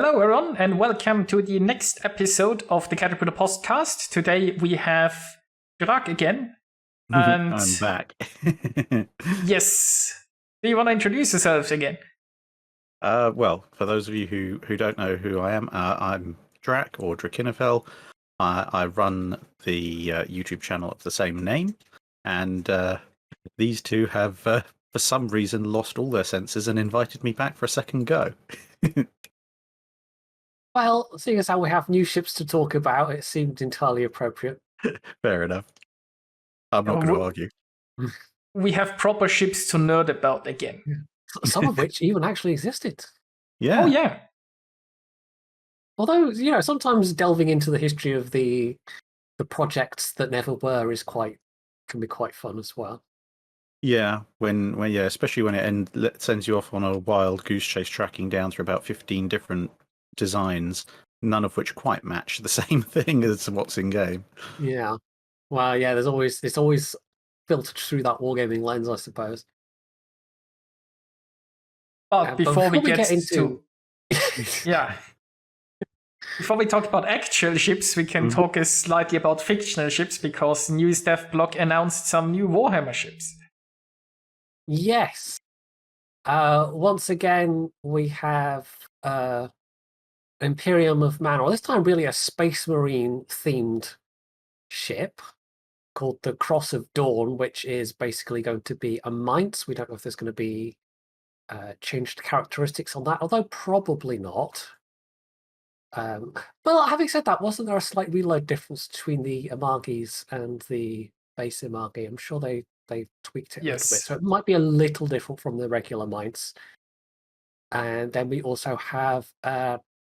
Hello, everyone, and welcome to the next episode of the Catributors podcast. Today we have Drac again. And I'm back. yes, do you want to introduce yourselves again? Well, for those of you who don't know who I am, I'm Drac or Drachinifel. I run the YouTube channel of the same name, and these two have, for some reason, lost all their senses and invited me back for a second go. Well, seeing as how we have new ships to talk about, it seemed entirely appropriate. Fair enough. I'm not going to argue. We have proper ships to nerd about again. Some of which even actually existed. Yeah. Oh, yeah. Although, sometimes delving into the history of the projects that never were can be quite fun as well. Yeah, especially when it sends you off on a wild goose chase, tracking down through about 15 different designs, none of which quite match the same thing as what's in game. Yeah. Well, yeah, it's always filtered through that wargaming lens, I suppose. But before we get into yeah. Before we talk about actual ships, we can talk slightly about fictional ships, because News Dev Blog announced some new Warhammer ships. Yes. Once again, we have Imperium of Man, or this time really a Space Marine themed ship called the Cross of Dawn, which is basically going to be a Mainz. We don't know if there's going to be changed characteristics on that, although probably not. But having said that, wasn't there a slight reload difference between the Amagis and the base Amagi? I'm sure they tweaked it a little bit, so it might be a little different from the regular Mainz. And then we also have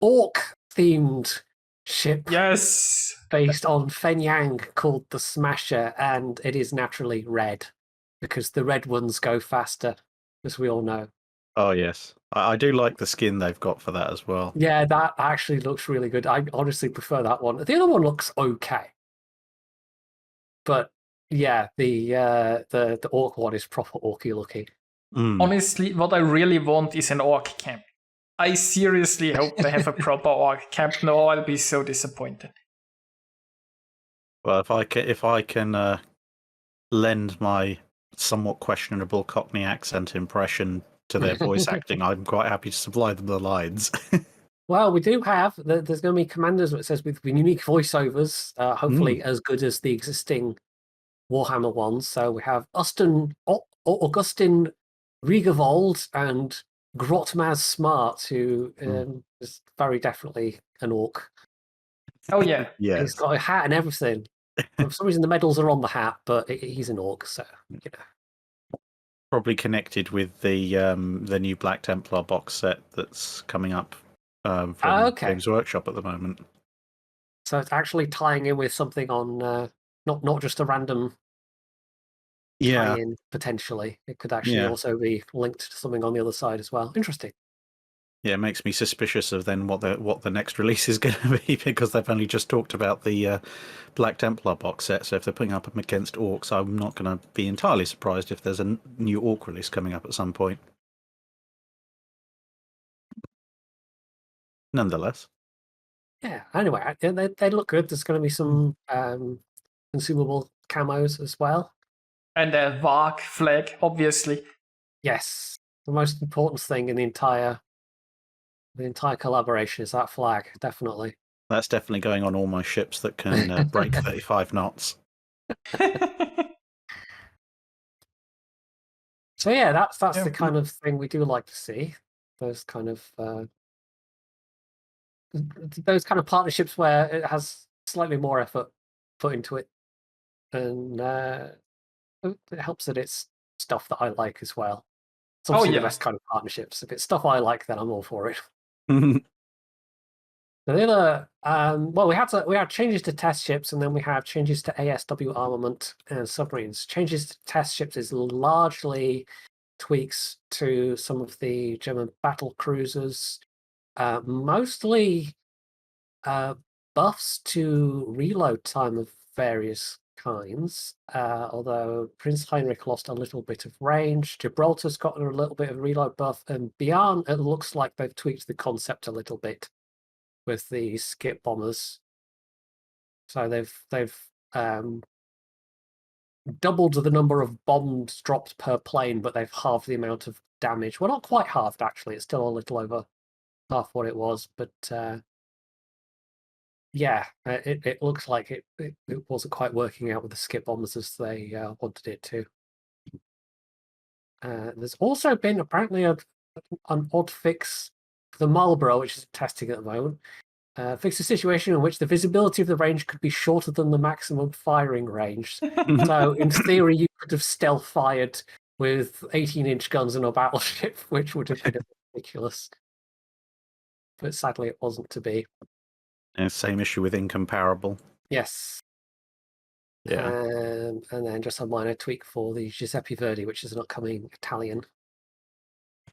orc-themed ship. Yes. Based on Fenyang called the Smasher, and it is naturally red because the red ones go faster, as we all know. Oh, yes. I do like the skin they've got for that as well. Yeah, that actually looks really good. I honestly prefer that one. The other one looks okay. But yeah, the orc one is proper orky looking. Honestly, what I really want is an orc camp. I seriously hope they have a proper orc camp. No, I'll be so disappointed. Well, if I can lend my somewhat questionable Cockney accent impression to their voice acting, I'm quite happy to supply them the lines. Well, we do have, there's going to be commanders, it says, with unique voiceovers, hopefully as good as the existing Warhammer ones. So we have Augustin Rigavold and Grotmaz Smart, who is very definitely an orc. Oh, yeah. Yes. He's got a hat and everything. For some reason, the medals are on the hat, but he's an orc, so, Probably connected with the new Black Templar box set that's coming up from Games Workshop at the moment. So it's actually tying in with something on, not just a random tie-in, potentially. It could actually also be linked to something on the other side as well. Interesting. Yeah, it makes me suspicious of then what the next release is going to be, because they've only just talked about the Black Templar box set. So if they're putting up them against orcs, I'm not going to be entirely surprised if there's a new orc release coming up at some point. Nonetheless. Yeah, anyway, they look good. There's going to be some consumable camos as well. And a Varg flag, obviously. Yes, the most important thing in the entire collaboration is that flag, definitely. That's definitely going on all my ships that can break 35 knots. So yeah, that's the kind of thing we do like to see. Those kind of partnerships where it has slightly more effort put into it, and it helps that it's stuff that I like as well. It's obviously the best kind of partnerships. If it's stuff I like, then I'm all for it. The other, we had changes to test ships, and then we have changes to ASW armament and submarines. Changes to test ships is largely tweaks to some of the German battle cruisers, mostly buffs to reload time of various kinds, although Prince Heinrich lost a little bit of range. Gibraltar's gotten a little bit of reload buff, and beyond, it looks like they've tweaked the concept a little bit with the skip bombers. So they've doubled the number of bombs dropped per plane, but they've halved the amount of damage. Well, not quite halved actually. It's still a little over half what it was, but yeah, it looks like it wasn't quite working out with the skip bombers as they wanted it to. There's also been apparently an odd fix for the Marlborough, which is testing at the moment. Fix a situation in which the visibility of the range could be shorter than the maximum firing range. So, in theory, you could have stealth fired with 18-inch guns in a battleship, which would have been ridiculous. But sadly, it wasn't to be. And same issue with incomparable. Yes. Yeah. And then just a minor tweak for the Giuseppe Verdi, which is an upcoming Italian,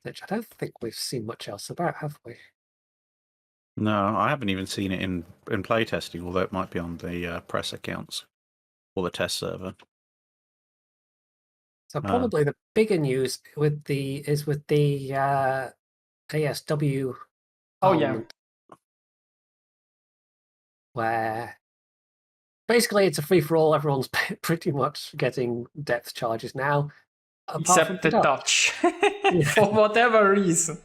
which I don't think we've seen much else about, have we? No, I haven't even seen it in playtesting, although it might be on the press accounts or the test server. So probably the bigger news with the ASW armament, where basically it's a free-for-all. Everyone's pretty much getting depth charges now. Except the Dutch. For whatever reason.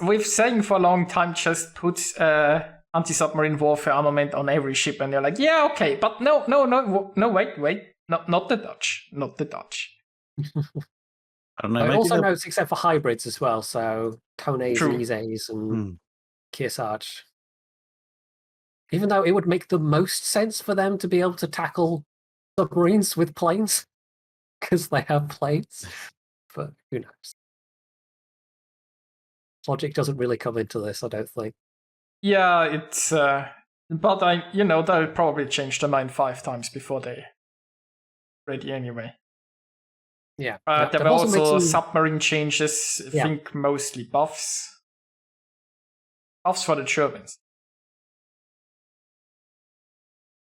We've saying for a long time, just put anti-submarine warfare armament on every ship, and they're like, yeah, okay, but no, wait, not the Dutch, not the Dutch. I don't know. It also notes except for hybrids as well, so Tonays and Izays and Kearsarge. Even though it would make the most sense for them to be able to tackle submarines with planes, because they have planes, but who knows? Logic doesn't really come into this, I don't think. Yeah, it's but they'll probably change the mind 5 times before they ready anyway. Yeah. There were also submarine changes, I think mostly buffs. Buffs for the Germans.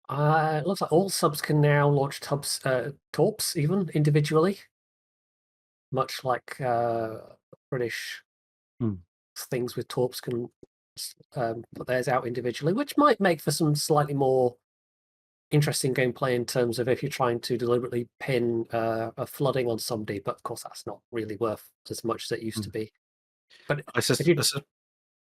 It looks like all subs can now launch torps even individually, much like British things with torps can put theirs out individually, which might make for some slightly more interesting gameplay in terms of if you're trying to deliberately pin a flooding on somebody, but of course that's not really worth as much as it used to be. But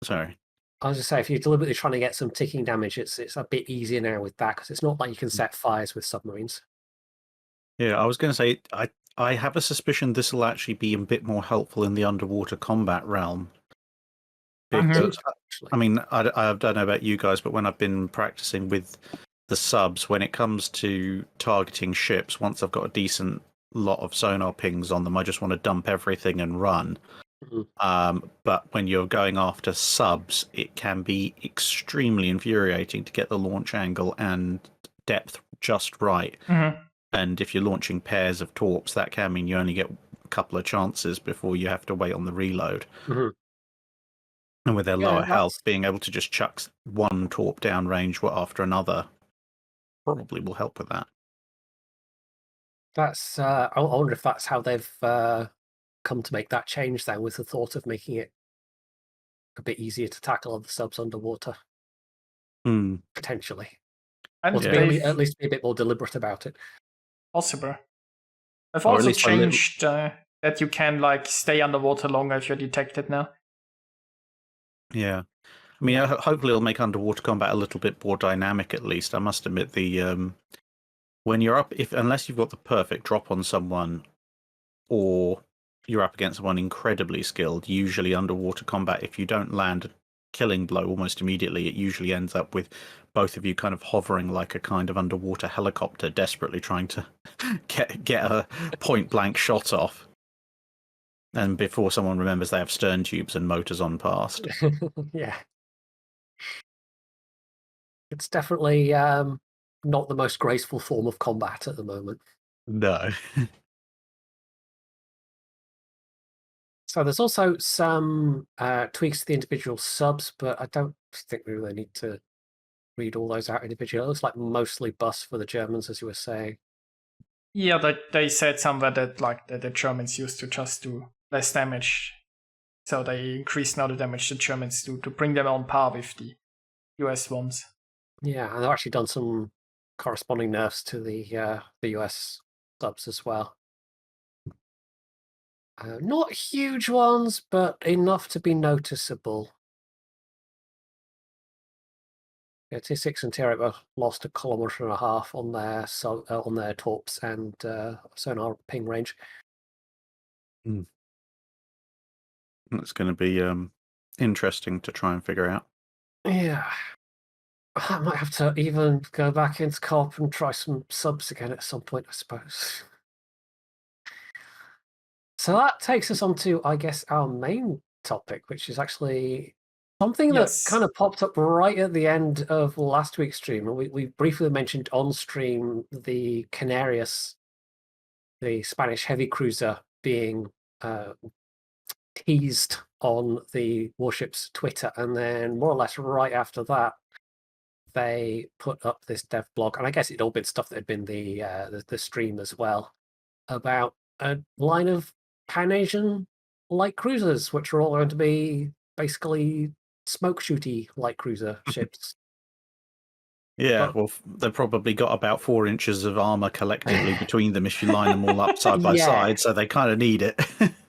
sorry. I was just say, if you're deliberately trying to get some ticking damage, it's a bit easier now with that, because it's not like you can set fires with submarines. Yeah, I was going to say, I have a suspicion this will actually be a bit more helpful in the underwater combat realm. Because, I mean, I don't know about you guys, but when I've been practicing with the subs, when it comes to targeting ships, once I've got a decent lot of sonar pings on them, I just want to dump everything and run. But when you're going after subs, it can be extremely infuriating to get the launch angle and depth just right. And if you're launching pairs of torps, that can mean you only get a couple of chances before you have to wait on the reload. And with their lower health, being able to just chuck one torp downrange after another probably will help with that. That's I wonder if that's how they've come to make that change then, with the thought of making it a bit easier to tackle other subs underwater. Potentially. And at least be a bit more deliberate about it. Possible. They've also changed that you can stay underwater longer if you're detected now. Yeah. I mean, hopefully it'll make underwater combat a little bit more dynamic at least. I must admit, when you're up, unless you've got the perfect drop on someone, or you're up against someone incredibly skilled, usually underwater combat, if you don't land a killing blow almost immediately, it usually ends up with both of you kind of hovering like a kind of underwater helicopter, desperately trying to get a point-blank shot off. And before someone remembers they have stern tubes and motors on past. Yeah. It's definitely not the most graceful form of combat at the moment. No. So there's also some tweaks to the individual subs, but I don't think we really need to read all those out individually. It looks like mostly buffs for the Germans, as you were saying. Yeah, they said somewhere that the Germans used to just do less damage So they increase now the damage the Germans do to bring them on par with the US ones. Yeah, and they've actually done some corresponding nerfs to the US subs as well. Not huge ones, but enough to be noticeable. Yeah, Tier 6 and Tier 8 both lost 1.5 kilometers on their torps and sonar ping range. It's going to be interesting to try and figure out. Yeah. I might have to even go back into co-op and try some subs again at some point, I suppose. So that takes us on to, I guess, our main topic, which is actually something that kind of popped up right at the end of last week's stream. And we briefly mentioned on stream the Canarias, the Spanish heavy cruiser, being teased on the Warships Twitter. And then more or less right after that, they put up this dev blog, and I guess it'd all been stuff that had been the stream as well, about a line of Pan-Asian light cruisers, which are all going to be basically smoke shooty light cruiser ships. Yeah, well, they've probably got about 4 inches of armor collectively between them if you line them all up side by side, so they kind of need it.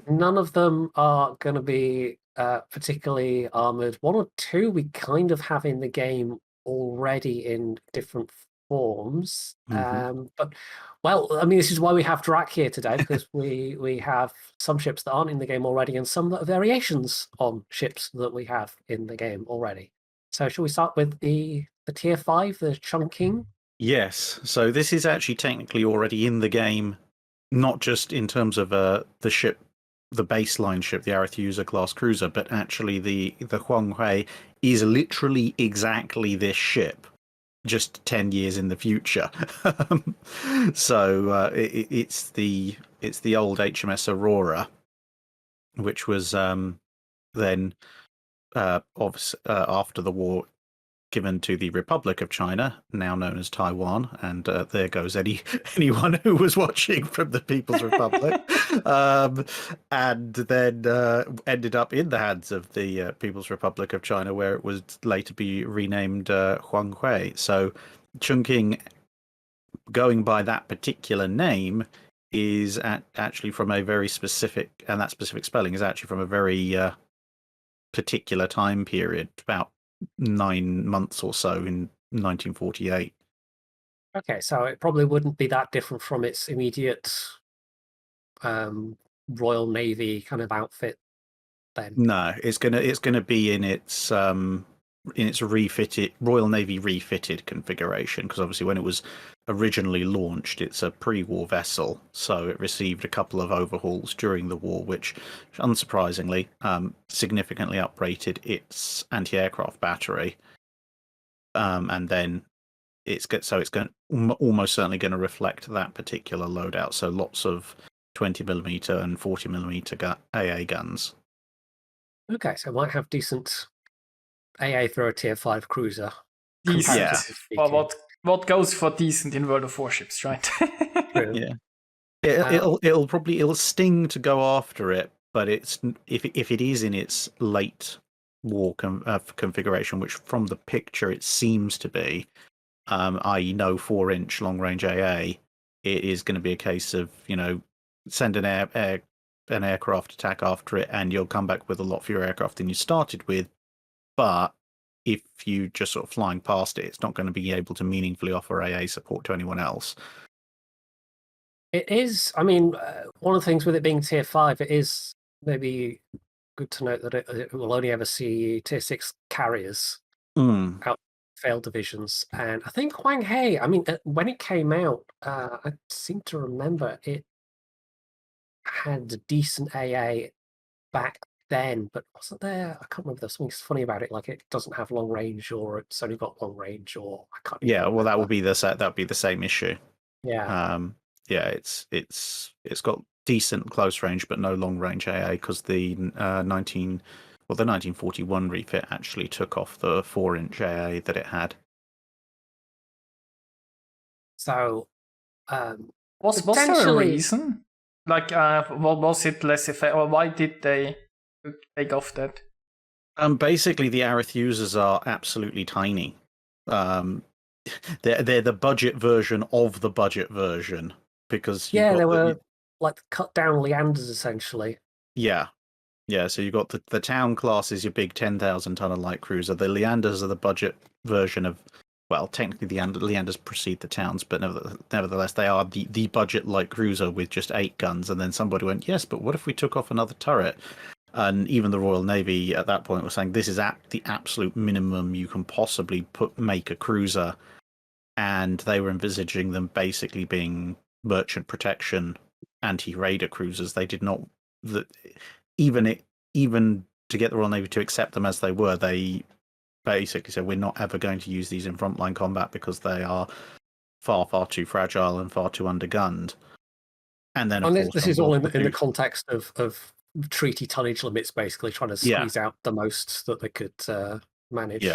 None of them are going to be particularly armored. 1 or 2 we kind of have in the game already in different forms. But, well, I mean, this is why we have Drac here today, because we have some ships that aren't in the game already and some that are variations on ships that we have in the game already. So shall we start with the Tier 5, the Chungking? Yes, so this is actually technically already in the game, not just in terms of the ship, the baseline ship, the Arethusa class cruiser, but actually the Huanghui is literally exactly this ship, just 10 years in the future. So it's the old HMS Aurora, which was then obviously after the war given to the Republic of China, now known as Taiwan, and there goes anyone who was watching from the People's Republic, and then ended up in the hands of the People's Republic of China, where it was later be renamed Huanghui. So Chungking, going by that particular name, is actually from a very specific, and that specific spelling is actually from a very particular time period, about 9 months or so in 1948. Okay, so it probably wouldn't be that different from its immediate Royal Navy kind of outfit then. No, it's gonna be in its refitted Royal Navy refitted configuration, because obviously when it was originally launched, it's a pre-war vessel, so it received a couple of overhauls during the war, which unsurprisingly significantly uprated its anti-aircraft battery, and then it's going almost certainly going to reflect that particular loadout. So lots of 20mm and 40mm AA guns. Okay, so it might have decent AA for a Tier 5 cruiser. Decent. Well, what goes for decent in World of Warships, right? True. Yeah. It'll sting to go after it, but it's if it is in its late war configuration, which from the picture it seems to be, i.e. no 4-inch long range AA, it is going to be a case of, send an aircraft attack after it, and you'll come back with a lot fewer aircraft than you started with. But if you just sort of flying past it, it's not going to be able to meaningfully offer AA support to anyone else. It is, I mean, one of the things with it being Tier 5, it is maybe good to note that it will only ever see Tier 6 carriers out failed divisions. And I think Huanghe, I mean, when it came out, I seem to remember it had a decent AA back then, but wasn't there, I can't remember, there's something funny about it, like it doesn't have long range, or it's only got long range, or I can't even remember. Well, that would be the same issue. Yeah. It's got decent close range but no long range AA, because the 1941 refit actually took off the 4-inch AA that it had. So was there a reason? Like, was it less effective, or why did they to take off that? Basically, the Aerith users are absolutely tiny. They're the budget version of the budget version because you've got they were like cut down Leanders essentially. yeah. So you've got the town class is your big 10,000-ton light cruiser. The Leanders are the budget version of, well, technically the Leanders precede the towns, but nevertheless they are the budget light cruiser with just 8 guns. And then somebody went, yes, but what if we took off another turret? And even the Royal Navy at that point was saying this is the absolute minimum you can possibly make a cruiser, and they were envisaging them basically being merchant protection anti-raider cruisers. They did not even to get the Royal Navy to accept them as they were, they basically said we're not ever going to use these in frontline combat because they are far too fragile and far too undergunned. And then, of course, this is all in the context of treaty tonnage limits, basically trying to squeeze out the most that they could manage.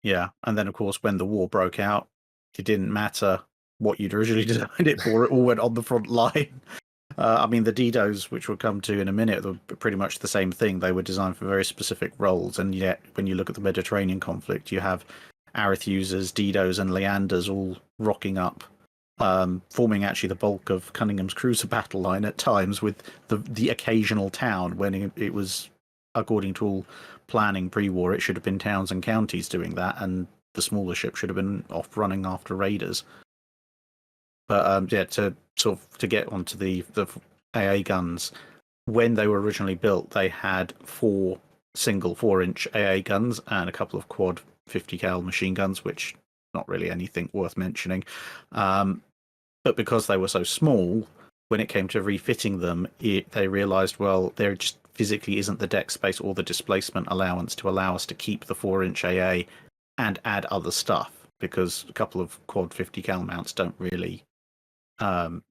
Yeah. And then, of course, when the war broke out, it didn't matter what you'd originally designed it for; it all went on the front line. I mean, the Didos, which we'll come to in a minute, were pretty much the same thing. They were designed for very specific roles, and yet when you look at the Mediterranean conflict, you have Aerith users, Didos, and Leanders all rocking up, forming actually the bulk of Cunningham's cruiser battle line at times, with the occasional town when it was, according to all planning pre-war, it should have been towns and counties doing that, and the smaller ship should have been off running after raiders. But to get onto the AA guns, when they were originally built, they had 4 single 4-inch AA guns and a couple of quad 50 cal machine guns, which not really anything worth mentioning. But because they were so small, when it came to refitting them, they realised, well, there just physically isn't the deck space or the displacement allowance to allow us to keep the 4-inch AA and add other stuff, because a couple of quad 50 cal mounts don't really add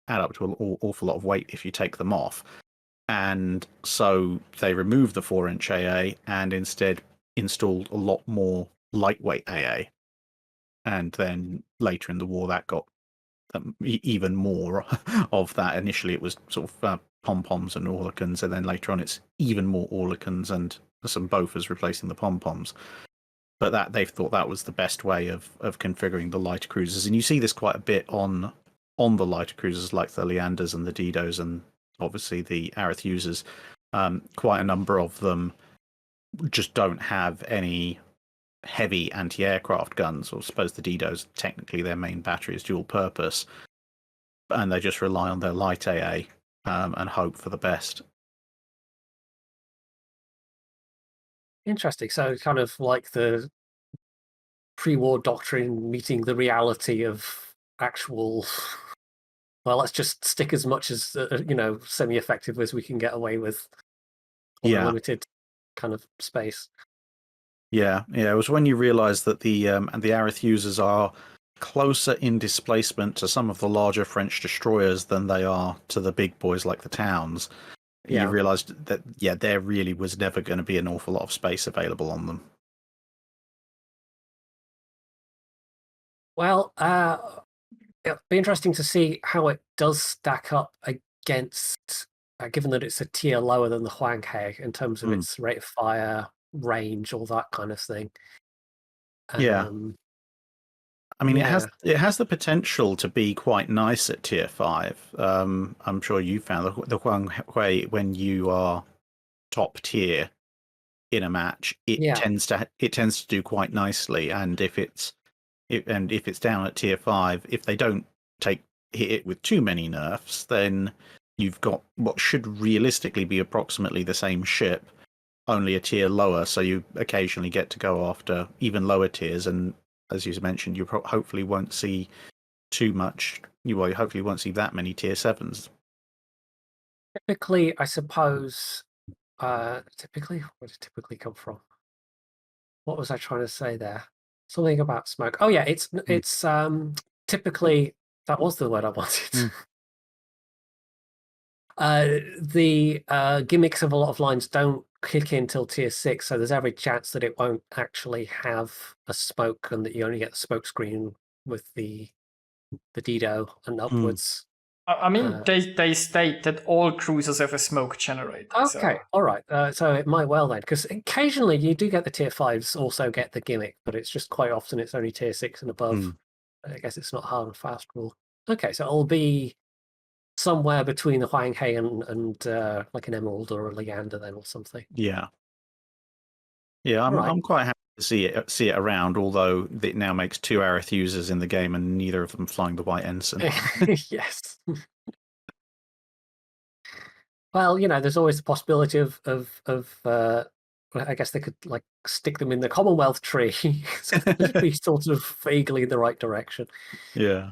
up to an awful lot of weight if you take them off. And so they removed the 4-inch AA and instead installed a lot more lightweight AA. And then later in the war, that got even more of that. Initially, it was sort of pom-poms and orlicans, and then later on, it's even more orlicans and some bofas replacing the pom-poms. But that they thought that was the best way of configuring the lighter cruisers. And you see this quite a bit on the lighter cruisers like the Leanders and the Didos, and obviously the Aerith users. Quite a number of them just don't have any heavy anti-aircraft guns, or I suppose the Didos, technically their main battery is dual purpose, and they just rely on their light AA and hope for the best. Interesting. So kind of like the pre-war doctrine meeting the reality of actual, well, let's just stick as much as semi-effective as we can get away with on a limited kind of space. Yeah, it was when you realise that the Aerith users are closer in displacement to some of the larger French destroyers than they are to the big boys like the towns. You realised that there really was never going to be an awful lot of space available on them. Well, it'll be interesting to see how it does stack up against, given that it's a tier lower than the Huanghe in terms of its rate of fire, range, all that kind of thing. I mean, it has the potential to be quite nice at tier 5. I'm sure you found the Huanghe, when you are top tier in a match, it tends to do quite nicely. And if it's down at tier 5, if they don't hit it with too many nerfs, then you've got what should realistically be approximately the same ship, only a tier lower. So you occasionally get to go after even lower tiers, and as you mentioned, you hopefully won't see too much. You hopefully won't see that many tier 7s. Typically, I suppose. Where did typically come from? What was I trying to say there? Something about smoke. Oh yeah, it's typically, that was the word I wanted. The gimmicks of a lot of lines don't kick in till tier 6, so there's every chance that it won't actually have a smoke, and that you only get the smoke screen with the Dido and upwards. I mean, they state that all cruisers have a smoke generator. Okay, all right. So it might well then, because occasionally you do get the tier 5s also get the gimmick, but it's just quite often it's only tier 6 and above. I guess it's not hard and fast rule. Okay, so it'll be somewhere between the Huang He and like an Emerald or a Leander then or something. Yeah. Yeah, I'm quite happy to see it around, although it now makes 2 Arethuses in the game and neither of them flying the White Ensign. Yes. Well, there's always the possibility of I guess they could like stick them in the Commonwealth tree. So it'd be sort of vaguely in the right direction. Yeah.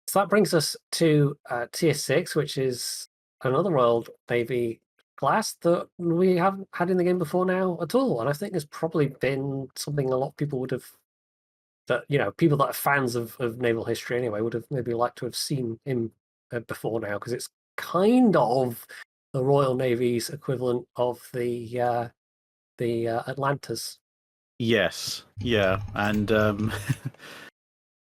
So that brings us to tier 6, which is another Royal Navy class that we haven't had in the game before now at all. And I think there's probably been something a lot of people would have, that people that are fans of naval history anyway would have maybe liked to have seen him before now, because it's kind of the Royal Navy's equivalent of the Atlantas. Yes. Yeah. And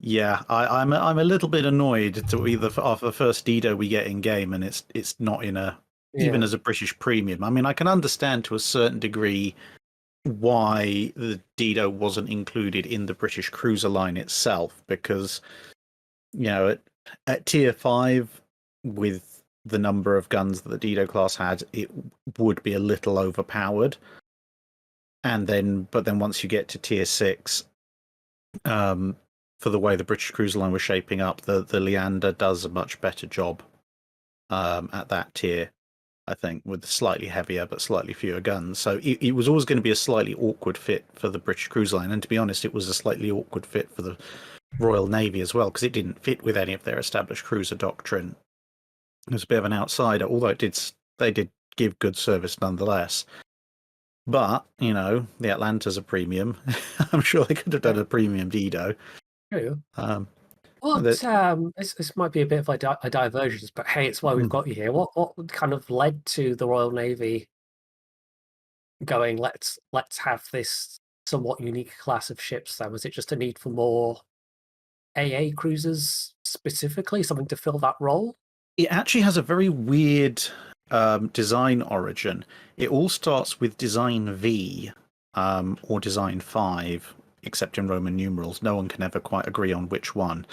yeah, I'm a little bit annoyed to either of the first Dido we get in game, and it's not in even as a British premium. I mean, I can understand to a certain degree why the Dido wasn't included in the British cruiser line itself, because at tier 5 with the number of guns that the Dido class had, it would be a little overpowered. But then once you get to tier 6, for the way the British cruiser line was shaping up, the Leander does a much better job at that tier, I think, with slightly heavier but slightly fewer guns. So it was always going to be a slightly awkward fit for the British cruiser line, and to be honest, it was a slightly awkward fit for the Royal Navy as well, because it didn't fit with any of their established cruiser doctrine. It was a bit of an outsider, although they did give good service nonetheless. But, the Atlanta's a premium. I'm sure they could have done a premium Dido. True. This might be a bit of a divergence, but hey, it's why we've got you here. What kind of led to the Royal Navy going, let's have this somewhat unique class of ships then? Was it just a need for more AA cruisers specifically, something to fill that role? It actually has a very weird design origin. It all starts with Design V or Design 5, except in Roman numerals. No one can ever quite agree on which one.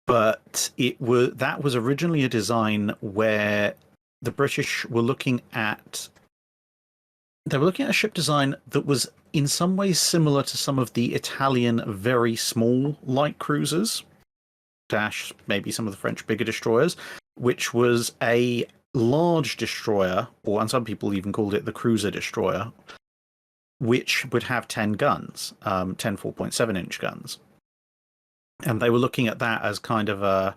But that was originally a design where the British were looking at a ship design that was in some ways similar to some of the Italian very small light cruisers, maybe some of the French bigger destroyers, which was a large destroyer, and some people even called it the cruiser destroyer, which would have 10 guns, 10 4.7-inch guns. And they were looking at that as kind of a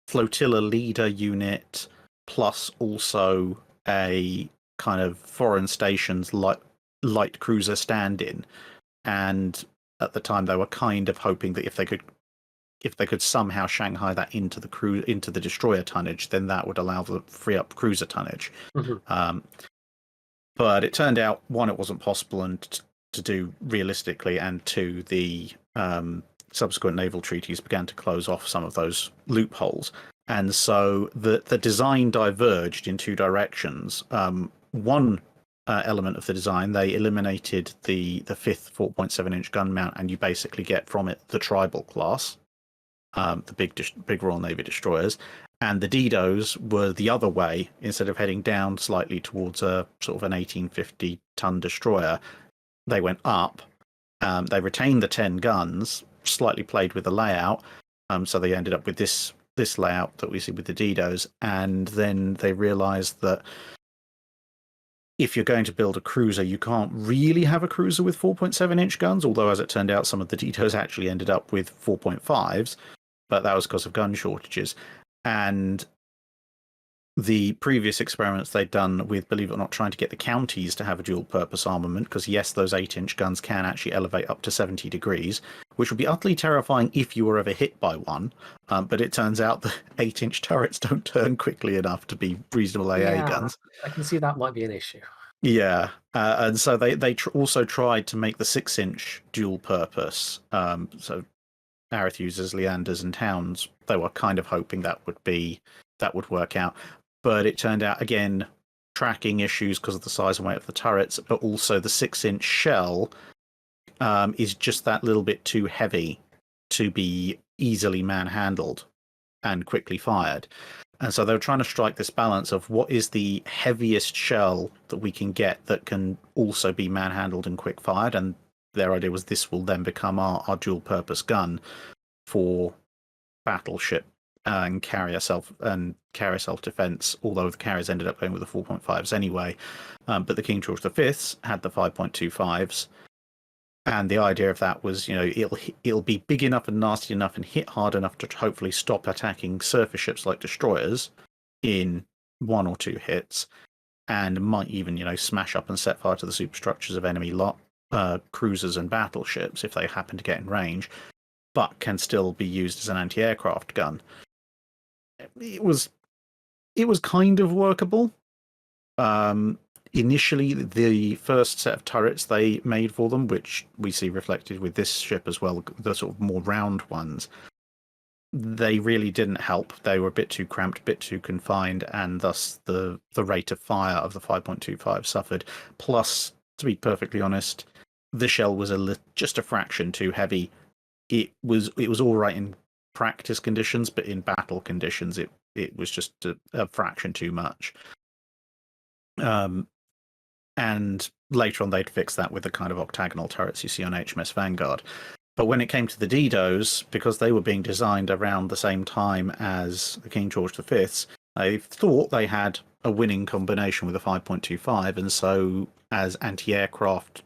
flotilla leader unit, plus also a kind of foreign stations light cruiser stand-in. And at the time, they were kind of hoping that if they could somehow Shanghai that into the destroyer tonnage, then that would allow them to free up cruiser tonnage. Mm-hmm. But it turned out, one, it wasn't possible to do realistically, and two, the subsequent naval treaties began to close off some of those loopholes. And so the design diverged in two directions. One element of the design, they eliminated the fifth 4.7-inch gun mount, and you basically get from it the tribal class, the big Royal Navy destroyers. And the Didos were the other way. Instead of heading down slightly towards a sort of an 1850-ton destroyer, they went up. They retained the 10 guns, slightly played with the layout, so they ended up with this layout that we see with the Didos. And then they realized that if you're going to build a cruiser, you can't really have a cruiser with 4.7-inch guns, although, as it turned out, some of the Didos actually ended up with 4.5s, but that was because of gun shortages. And the previous experiments they'd done with, believe it or not, trying to get the counties to have a dual-purpose armament, because yes, those 8-inch guns can actually elevate up to 70 degrees, which would be utterly terrifying if you were ever hit by one. But it turns out that 8-inch turrets don't turn quickly enough to be reasonable AA guns. I can see that might be an issue. Yeah, and so they also tried to make the 6-inch dual-purpose, so Arethusas, Leanders, and Towns, they were kind of hoping that would work out. But it turned out, again, tracking issues because of the size and weight of the turrets, but also the 6-inch shell is just that little bit too heavy to be easily manhandled and quickly fired. And so they were trying to strike this balance of what is the heaviest shell that we can get that can also be manhandled and quick fired. And their idea was this will then become our dual purpose gun for battleship and carrier self defense, although the carriers ended up going with the 4.5s anyway. But the King George V's had the 5.25s. And the idea of that was, it'll be big enough and nasty enough and hit hard enough to hopefully stop attacking surface ships like destroyers in 1 or 2 hits, and might even, smash up and set fire to the superstructures of enemy cruisers and battleships if they happen to get in range, but can still be used as an anti-aircraft gun. It was kind of workable. Initially, the first set of turrets they made for them, which we see reflected with this ship as well, the sort of more round ones, they really didn't help. They were a bit too cramped, a bit too confined, and thus the rate of fire of the 5.25 suffered. Plus, to be perfectly honest, the shell was just a fraction too heavy. It was all right in practice conditions, but in battle conditions, it was just a fraction too much. And later on, they'd fix that with the kind of octagonal turrets you see on HMS Vanguard. But when it came to the Didos, because they were being designed around the same time as the King George V's, they thought they had a winning combination with a 5.25, and so as anti-aircraft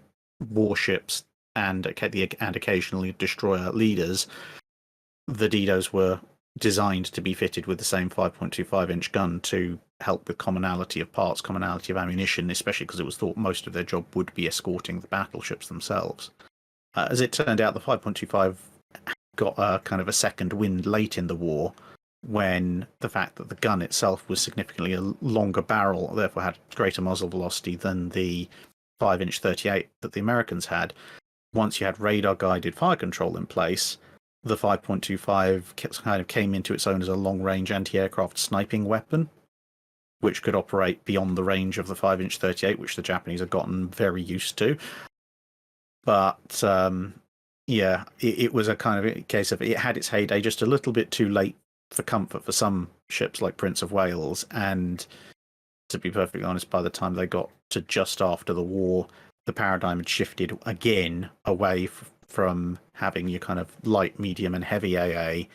warships and occasionally destroyer leaders, the Didos were designed to be fitted with the same 5.25-inch gun to help with commonality of parts, commonality of ammunition, especially because it was thought most of their job would be escorting the battleships themselves. As it turned out, the 5.25 got a kind of a second wind late in the war, when the fact that the gun itself was significantly a longer barrel, therefore had greater muzzle velocity than the 5-inch 38 that the Americans had. Once you had radar-guided fire control in place, the 5.25 kind of came into its own as a long-range anti-aircraft sniping weapon, which could operate beyond the range of the 5-inch 38, which the Japanese had gotten very used to. But, it was a kind of a case of it had its heyday just a little bit too late for comfort for some ships like Prince of Wales, and to be perfectly honest, by the time they got to just after the war, the paradigm had shifted again away from having your kind of light, medium, and heavy AA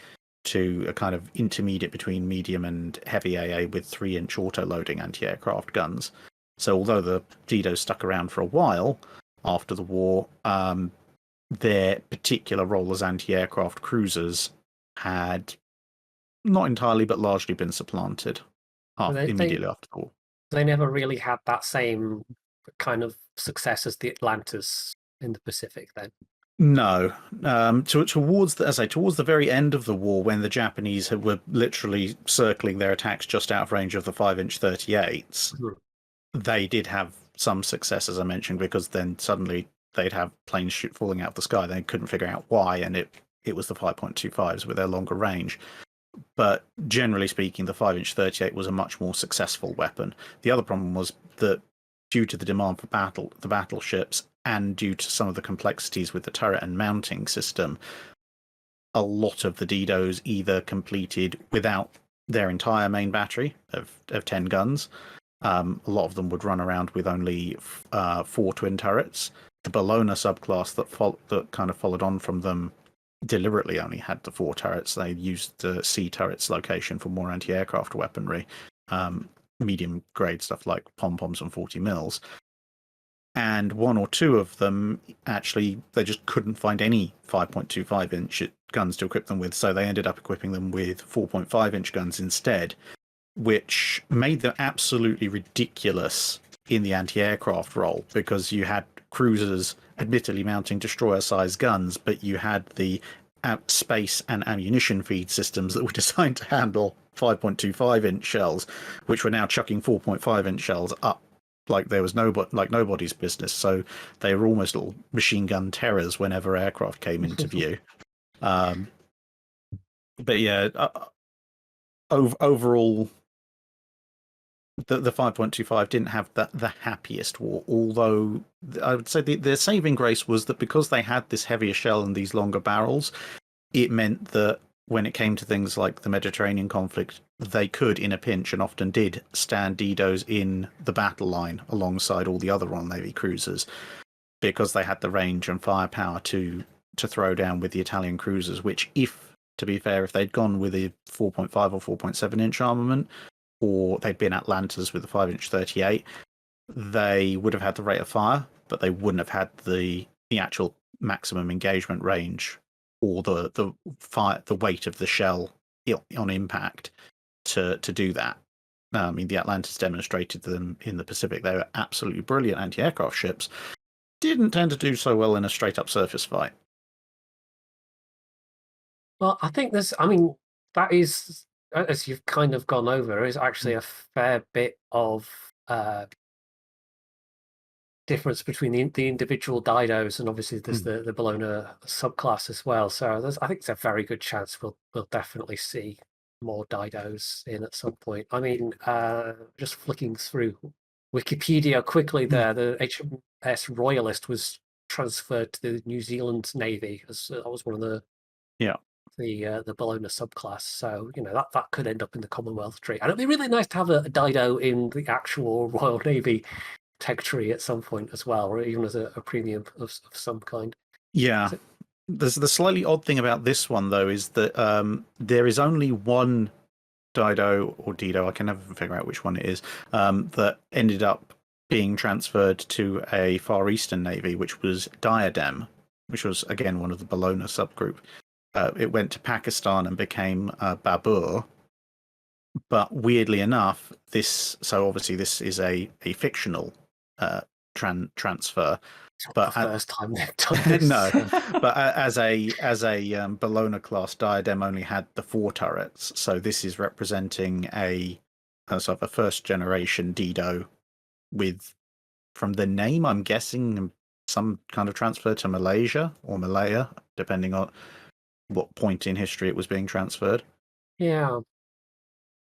to a kind of intermediate between medium and heavy AA with 3-inch auto-loading anti-aircraft guns. So although the Didos stuck around for a while after the war, their particular role as anti-aircraft cruisers had not entirely but largely been supplanted immediately after the war. They never really had that same kind of success as the Atlantis in the Pacific then. No. Towards the very end of the war, when the Japanese were literally circling their attacks just out of range of the 5-inch 38s, they did have some success, as I mentioned, because then suddenly they'd have planes falling out of the sky. They couldn't figure out why, and it was the 5.25s with their longer range. But generally speaking, the 5-inch 38 was a much more successful weapon. The other problem was that due to the demand for the battleships, and due to some of the complexities with the turret and mounting system, a lot of the Didos either completed without their entire main battery of 10 guns. A lot of them would run around with only 4 twin turrets. The Bologna subclass that kind of followed on from them deliberately only had the 4 turrets. They used the C turrets location for more anti-aircraft weaponry, medium grade stuff like pom-poms and 40 mils. And 1 or 2 of them, actually, they just couldn't find any 5.25-inch guns to equip them with, so they ended up equipping them with 4.5-inch guns instead, which made them absolutely ridiculous in the anti-aircraft role, because you had cruisers admittedly mounting destroyer-sized guns, but you had the space and ammunition feed systems that were designed to handle 5.25-inch shells, which were now chucking 4.5-inch shells up like there was nobody's business. So they were almost little machine gun terrors whenever aircraft came into view. But yeah, overall, the 5.25 didn't have the happiest war. Although I would say the saving grace was that because they had this heavier shell and these longer barrels, it meant that when it came to things like the Mediterranean conflict, they could, in a pinch, and often did, stand Didos in the battle line alongside all the other Royal Navy cruisers, because they had the range and firepower to throw down with the Italian cruisers. Which, to be fair, if they'd gone with a 4.5 or 4.7 inch armament, or they'd been Atlantas with a 5-inch 38, they would have had the rate of fire, but they wouldn't have had the actual maximum engagement range or the weight of the shell on impact to do that. I mean, the Atlantis demonstrated them in the Pacific. They were absolutely brilliant anti-aircraft ships. Didn't tend to do so well in a straight-up surface fight. Well, I think that is, as you've kind of gone over, is actually a fair bit of difference between the individual Didos, and obviously there's the Bologna subclass as well. So I think it's a very good chance we'll definitely see more Didos in at some point. I mean, just flicking through Wikipedia quickly there, the HMS Royalist was transferred to the New Zealand Navy as that was one of the Bologna subclass. So that could end up in the Commonwealth tree, and it'd be really nice to have a Dido in the actual Royal Navy tech tree at some point as well, or even as a premium of some kind. Yeah. There's the slightly odd thing about this one, though, is that there is only one Dido or Dido, I can never figure out which one it is, that ended up being transferred to a Far Eastern Navy, which was Diadem, which was, again, one of the Bologna subgroup. It went to Pakistan and became Babur. But weirdly enough, obviously this is a fictional transfer. It's but the first time they've done this. No, but as a Bologna class, Diadem only had the 4 turrets, so this is representing a sort of a first generation Dido with, from the name, I'm guessing some kind of transfer to Malaysia or Malaya, depending on what point in history it was being transferred. Yeah.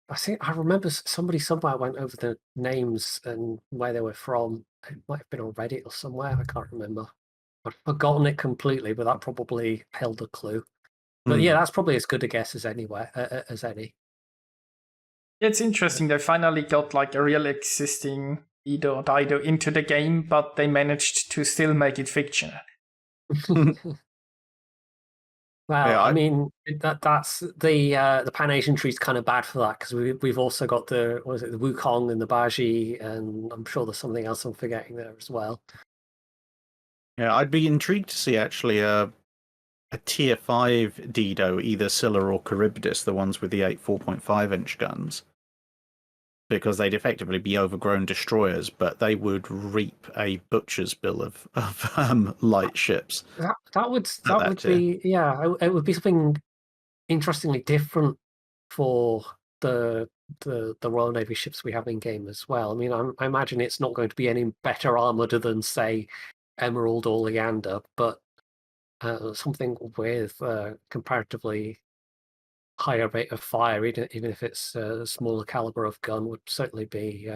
I remember somebody somewhere went over the names and where they were from. It might have been on Reddit or somewhere. I can't remember. I've forgotten it completely, but that probably held a clue. But yeah, that's probably as good a guess as as any. It's interesting. They finally got like a real existing Dido into the game, but they managed to still make it fictional. Well, yeah, I mean that's the Pan Asian tree is kind of bad for that, because we've also got the Wukong and the Baji, and I'm sure there's something else I'm forgetting there as well. Yeah, I'd be intrigued to see actually a tier 5 Dido, either Scylla or Charybdis, the ones with the 8 4.5-inch guns, because they'd effectively be overgrown destroyers, but they would reap a butcher's bill of light ships. That would be, yeah, it would be something interestingly different for the Royal Navy ships we have in game as well. I mean, I imagine it's not going to be any better armored than, say, Emerald or Leander, but something with comparatively higher rate of fire, even if it's a smaller caliber of gun, would certainly be,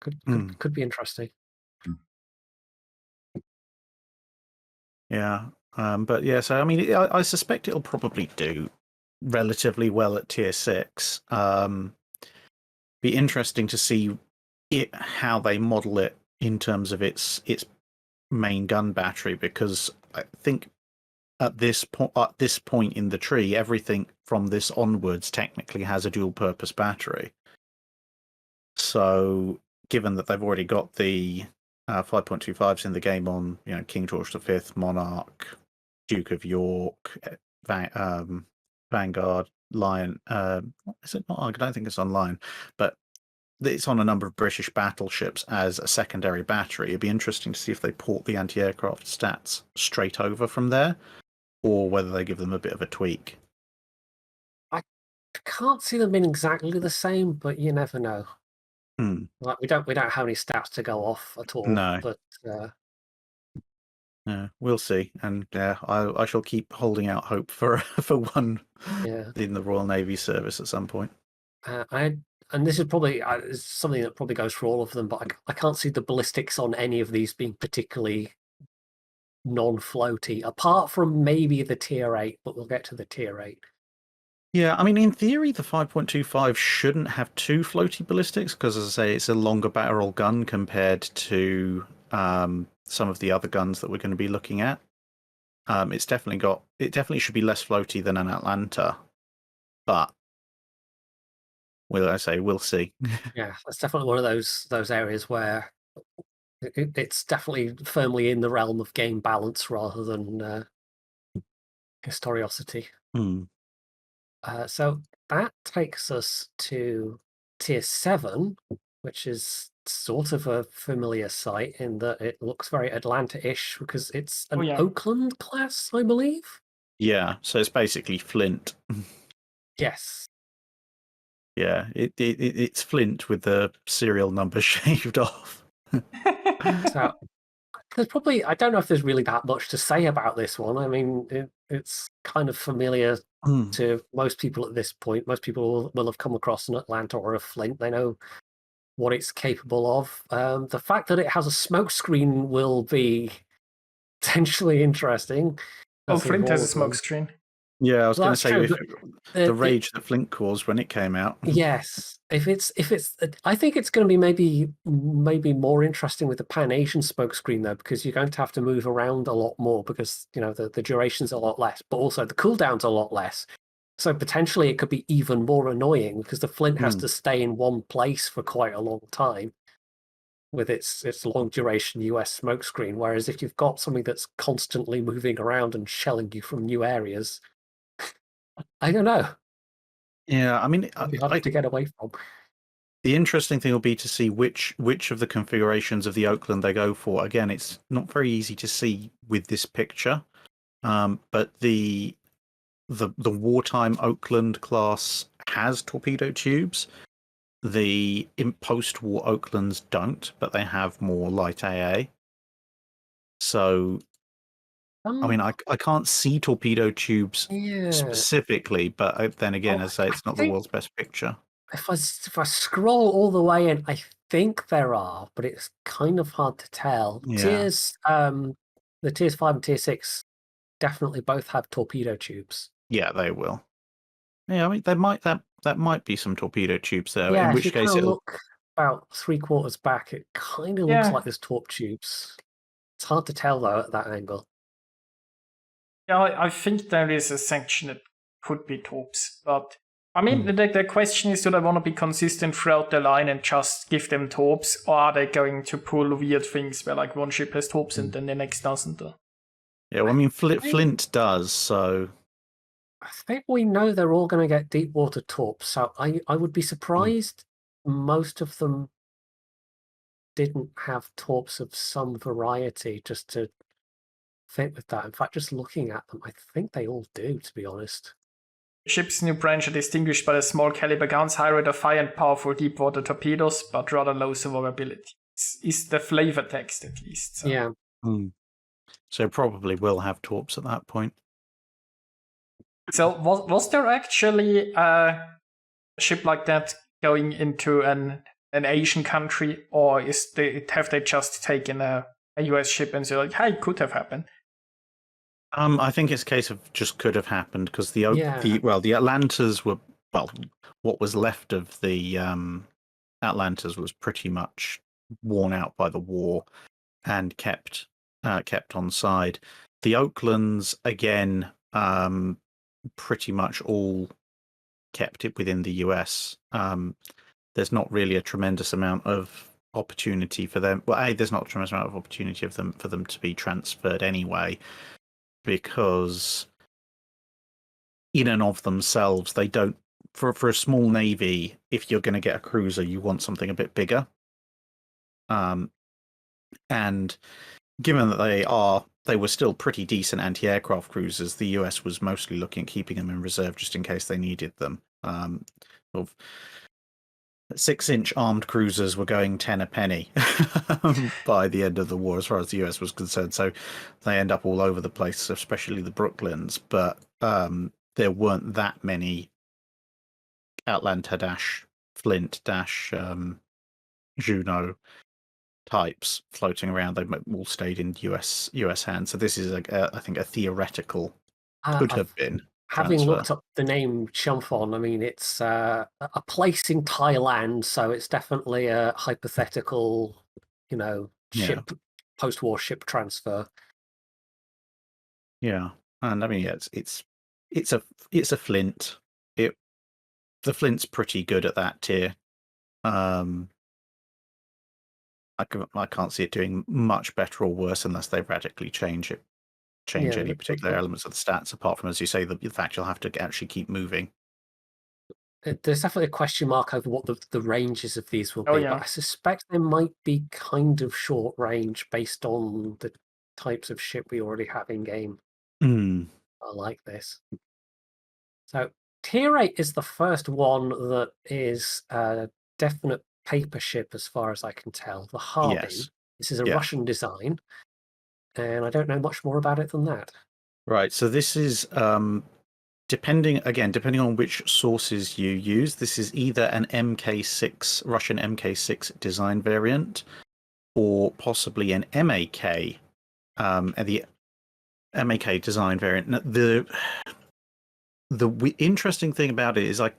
could be interesting. Yeah, but yeah, so I mean, I suspect it'll probably do relatively well at tier 6. Be interesting to see how they model it in terms of its main gun battery, because I think at this point in the tree, everything from this onwards technically has a dual purpose battery. So given that they've already got the 5.25s in the game on King George V, Monarch, Duke of York, Vanguard, Lion, is it not? I don't think it's on Lion, but it's on a number of British battleships as a secondary battery. It'd be interesting to see if they port the anti-aircraft stats straight over from there, or whether they give them a bit of a tweak. I can't see them being exactly the same, but you never know. Like we don't have any stats to go off at all. No, but We'll see, and I shall keep holding out hope for for one in the Royal Navy service at some point. And this is probably something that probably goes for all of them, but I can't see the ballistics on any of these being particularly non-floaty, apart from maybe the tier 8, but we'll get to the tier 8. Yeah, I mean, in theory, the 5.25 shouldn't have two floaty ballistics because, as I say, it's a longer barrel gun compared to some of the other guns that we're going to be looking at. It definitely should be less floaty than an Atlanta, but we'll see. Yeah, that's definitely one of those areas where it's definitely firmly in the realm of game balance rather than historiosity. So that takes us to tier 7, which is sort of a familiar sight in that it looks very Atlanta-ish because it's an Oakland class, I believe. Yeah, so it's basically Flint. Yes. Yeah, it's Flint with the serial number shaved off. So there's probably, I don't know if there's really that much to say about this one. I mean, it's kind of familiar to most people at this point. Most people will have come across an Atlanta or a Flint. They know what it's capable of. The fact that it has a smoke screen will be potentially interesting. Flint has a smoke screen. Yeah, I was going to say the rage that Flint caused when it came out. Yes, if it's, I think it's going to be maybe more interesting with the Pan-Asian smoke screen though, because you're going to have to move around a lot more because the duration's a lot less, but also the cooldown's a lot less. So potentially it could be even more annoying because the Flint has to stay in one place for quite a long time with its long duration US smoke screen. Whereas if you've got something that's constantly moving around and shelling you from new areas, I don't know. Yeah, I mean, it'd be hard to get away from. The interesting thing will be to see which of the configurations of the Oakland they go for. Again, it's not very easy to see with this picture, but the wartime Oakland class has torpedo tubes. The post-war Oaklands don't, but they have more light AA. So, I mean, I can't see torpedo tubes specifically, but then again, as I say, it's not the world's best picture. If I scroll all the way in, I think there are, but it's kind of hard to tell. Yeah. The tiers 5 and tier 6 definitely both have torpedo tubes. Yeah, they will. Yeah, I mean, that might be some torpedo tubes there. Yeah, in which case it'll look about 3/4 back. It kind of looks like there's torp tubes. It's hard to tell though at that angle. Yeah, I think there is a section that could be torps, but I mean, the question is, do they want to be consistent throughout the line and just give them torps, or are they going to pull weird things where like one ship has torps and then the next doesn't? Yeah, well, I mean, Flint does, so... I think we know they're all going to get deep water torps, so I would be surprised most of them didn't have torps of some variety just to fit with that. In fact, just looking at them, I think they all do, to be honest. Ships new branch are distinguished by the small caliber guns, high rate of fire, and powerful deep water torpedoes, but rather low survivability. Is the flavor text at least? So. Yeah. So probably will have torps at that point. So was there actually a ship like that going into an Asian country, or have they just taken a US ship and say like, hey, it could have happened? I think it's a case of just could have happened because the Atlantas were, well, what was left of the Atlantas was pretty much worn out by the war and kept on side. The Oaklands, again, pretty much all kept it within the US. There's not really a tremendous amount of opportunity for them. Well, there's not a tremendous amount of opportunity for them to be transferred anyway, because in and of themselves, they don't. For a small navy, if you're going to get a cruiser, you want something a bit bigger. And given that they were still pretty decent anti-aircraft cruisers, the US was mostly looking at keeping them in reserve just in case they needed them. 6-inch armed cruisers were going 10 a penny by the end of the war, as far as the US was concerned. So they end up all over the place, especially the Brooklyns. But there weren't that many Atlanta Flint Juno types floating around. They all stayed in US hands. So this is, I think, a theoretical, could have been. Having transfer. looked up the name Chumphon, I mean, it's a place in Thailand, so it's definitely a hypothetical, ship, post-war ship transfer. Yeah, and I mean, yeah, it's a Flint. The Flint's pretty good at that tier. I can't see it doing much better or worse unless they radically change any particular elements of the stats, apart from, as you say, the fact you'll have to actually keep moving. There's definitely a question mark over what the ranges of these will be, yeah. but I suspect they might be kind of short range based on the types of ship we already have in game. I like this. So Tier 8 is the first one that is a definite paper ship as far as I can tell. The Harbin. Yes. This is a Russian design, and I don't know much more about it than that. Right, so this is depending on which sources you use, this is either an MK6 Russian MK6 design variant, or possibly an MAK, the MAK design variant. The interesting thing about it is, I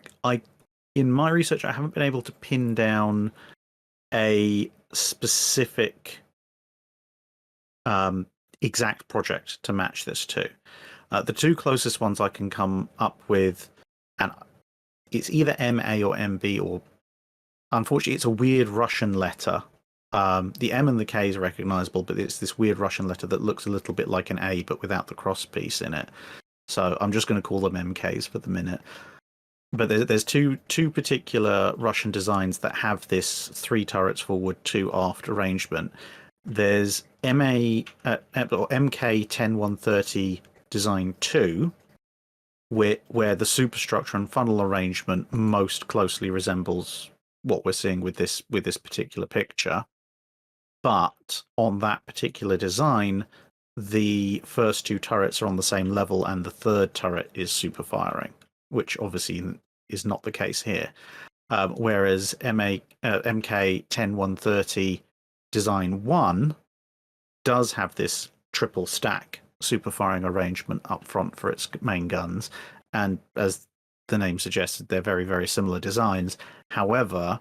in my research, I haven't been able to pin down a specific exact project to match this to. The two closest ones I can come up with, and it's either MA or MB, or unfortunately it's a weird Russian letter. The M and the K is recognizable, but it's this weird Russian letter that looks a little bit like an A but without the cross piece in it. So I'm just going to call them MKs for the minute. But there's two particular Russian designs that have this 3 turrets forward, 2 aft arrangement. There's MK 10130 Design 2, where the superstructure and funnel arrangement most closely resembles what we're seeing with this particular picture. But on that particular design, the first 2 turrets are on the same level, and the third turret is super firing, which obviously is not the case here. Whereas MK 10130 Design 1 does have this triple stack super firing arrangement up front for its main guns, and as the name suggested, they're very, very similar designs. However,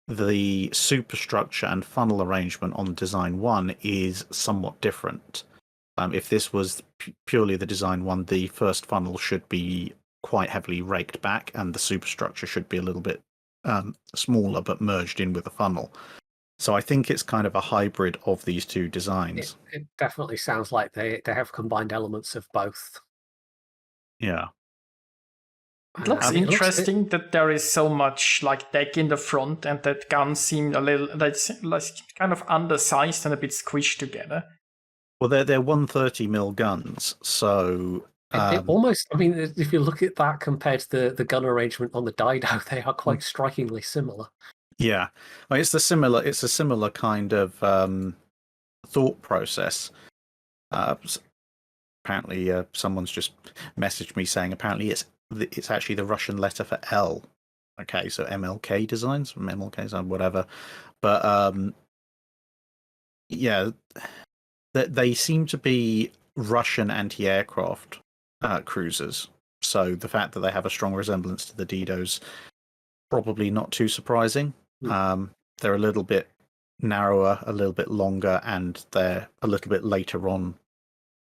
the superstructure and funnel arrangement on Design 1 is somewhat different. If this was purely the Design 1, the first funnel should be quite heavily raked back, and the superstructure should be a little bit smaller but merged in with the funnel. So I think it's kind of a hybrid of these two designs. It definitely sounds like they have combined elements of both. Yeah. It looks interesting that there is so much like deck in the front, and that guns seem a little like kind of undersized and a bit squished together. Well, they're 130mm guns, so it almost, I mean, if you look at that compared to the gun arrangement on the Dido, they are quite strikingly similar. Yeah, well, it's a similar kind of thought process. Apparently, someone's just messaged me saying apparently it's actually the Russian letter for L. Okay, so MLK designs from MLKs or whatever, but yeah, they seem to be Russian anti-aircraft cruisers. So the fact that they have a strong resemblance to the Didos, probably not too surprising. They're a little bit narrower, a little bit longer, and they're a little bit later on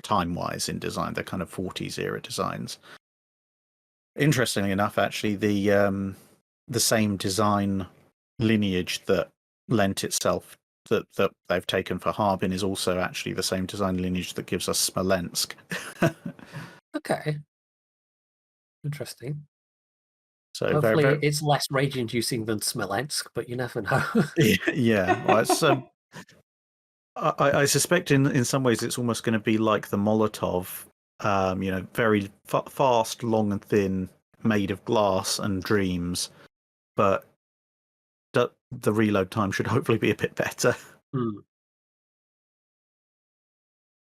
time-wise in design. They're kind of 40s era designs. Interestingly enough, actually, the same design lineage that lent itself that they've taken for Harbin is also actually the same design lineage that gives us Smolensk. Okay. Interesting. So hopefully it's less rage-inducing than Smolensk, but you never know. Yeah, well, it's, I suspect in some ways it's almost going to be like the Molotov, very fast, long and thin, made of glass and dreams, but the reload time should hopefully be a bit better. Hmm.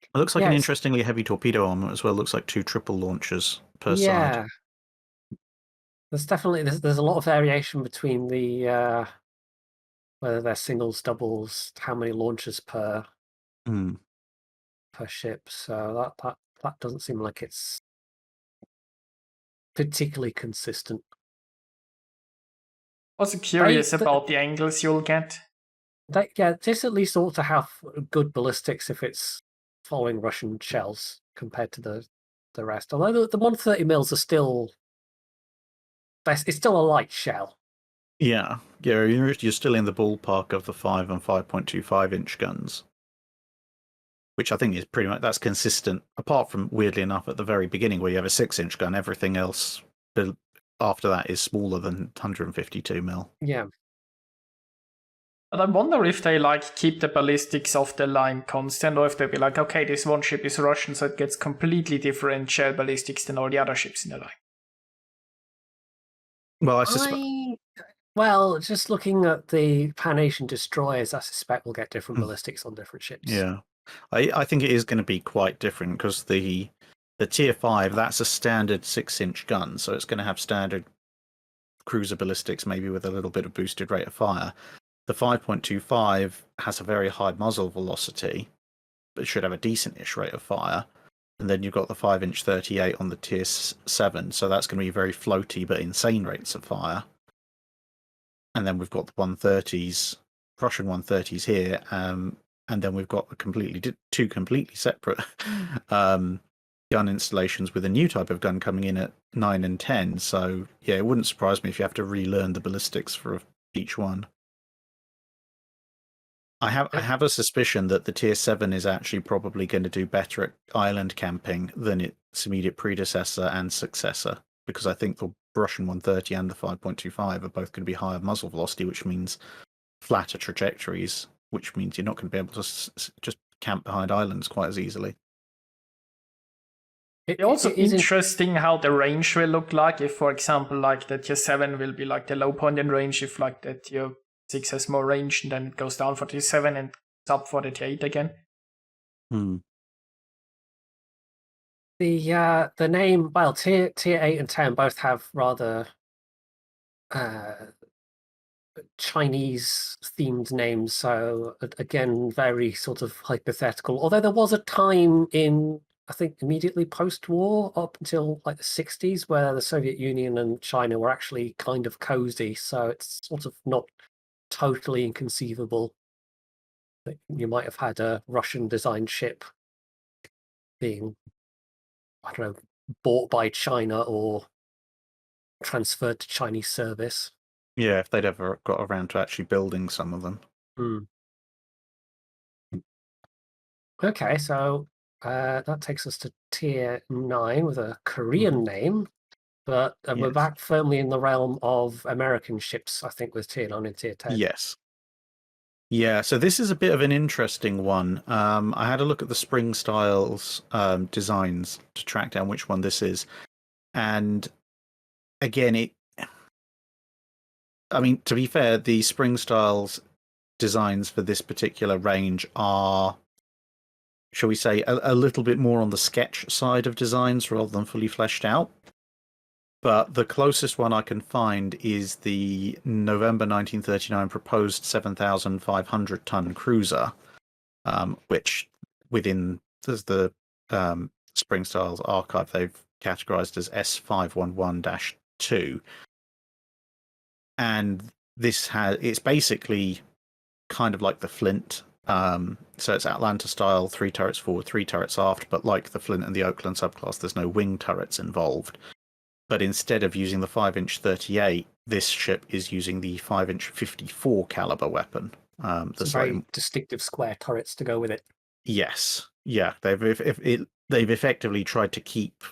It looks like Yeah, an it's- interestingly heavy torpedo armor as well. Looks like 2 triple launchers per side. Yeah, there's definitely there's a lot of variation between the whether they're singles, doubles, how many launchers per Hmm. ship. So that doesn't seem like it's particularly consistent. Also curious They- about the angles you'll get. This at least ought to have good ballistics if it's following Russian shells compared to the rest. Although the 130 mils are still, it's still a light shell. Yeah, you're still in the ballpark of the 5 and 5.25 inch guns, which I think is pretty much that's consistent. Apart from weirdly enough, at the very beginning where you have a 6-inch gun, everything else after that is smaller than 152 mil. Yeah. But I wonder if they like keep the ballistics of the line constant, or if they'll be like, okay, this one ship is Russian, so it gets completely different shell ballistics than all the other ships in the line. Well, Well, just looking at the Pan-Asian destroyers, I suspect we'll get different ballistics on different ships. Yeah, I think it is going to be quite different because the Tier 5, that's a standard 6-inch gun, so it's going to have standard cruiser ballistics, maybe with a little bit of boosted rate of fire. The 5.25 has a very high muzzle velocity, but should have a decent-ish rate of fire. And then you've got the 5-inch 38 on the Tier 7, so that's going to be very floaty but insane rates of fire. And then we've got the 130s, Russian 130s here, and then we've got two completely separate gun installations with a new type of gun coming in at 9 and 10. So yeah, it wouldn't surprise me if you have to relearn the ballistics for each one. I have a suspicion that the Tier 7 is actually probably going to do better at island camping than its immediate predecessor and successor, because I think the Russian 130 and the 5.25 are both going to be higher muzzle velocity, which means flatter trajectories, which means you're not going to be able to just camp behind islands quite as easily. It's also interesting how the range will look like. If, for example, like the Tier 7 will be like the low point in range, if like the Tier 6 has more range, and then it goes down for Tier 7 and it's up for the Tier 8 again. The name, well, Tier 8 and 10 both have rather Chinese themed names, so again, very sort of hypothetical. Although there was a time in, I think, immediately post-war up until like the 60s where the Soviet Union and China were actually kind of cozy, so it's sort of not totally inconceivable that you might have had a Russian designed ship being, I don't know, bought by China or transferred to Chinese service. Yeah, if they'd ever got around to actually building some of them. Okay, so that takes us to Tier 9 with a Korean name, but we're back firmly in the realm of American ships, I think, with Tier 9 and Tier 10. Yes. Yeah, so this is a bit of an interesting one. I had a look at the Spring Styles designs to track down which one this is. And again, to be fair, the Spring Styles designs for this particular range are, shall we say, a little bit more on the sketch side of designs rather than fully fleshed out. But the closest one I can find is the November 1939 proposed 7,500-ton cruiser, which within the Spring Styles archive they've categorized as S511-2. And it's basically kind of like the Flint. So it's Atlanta style, 3 turrets forward, 3 turrets aft, but like the Flint and the Oakland subclass, there's no wing turrets involved. But instead of using the 5-inch 38, this ship is using the 5-inch 54 caliber weapon. Some very distinctive square turrets to go with it. Yes, yeah, they've effectively tried to keep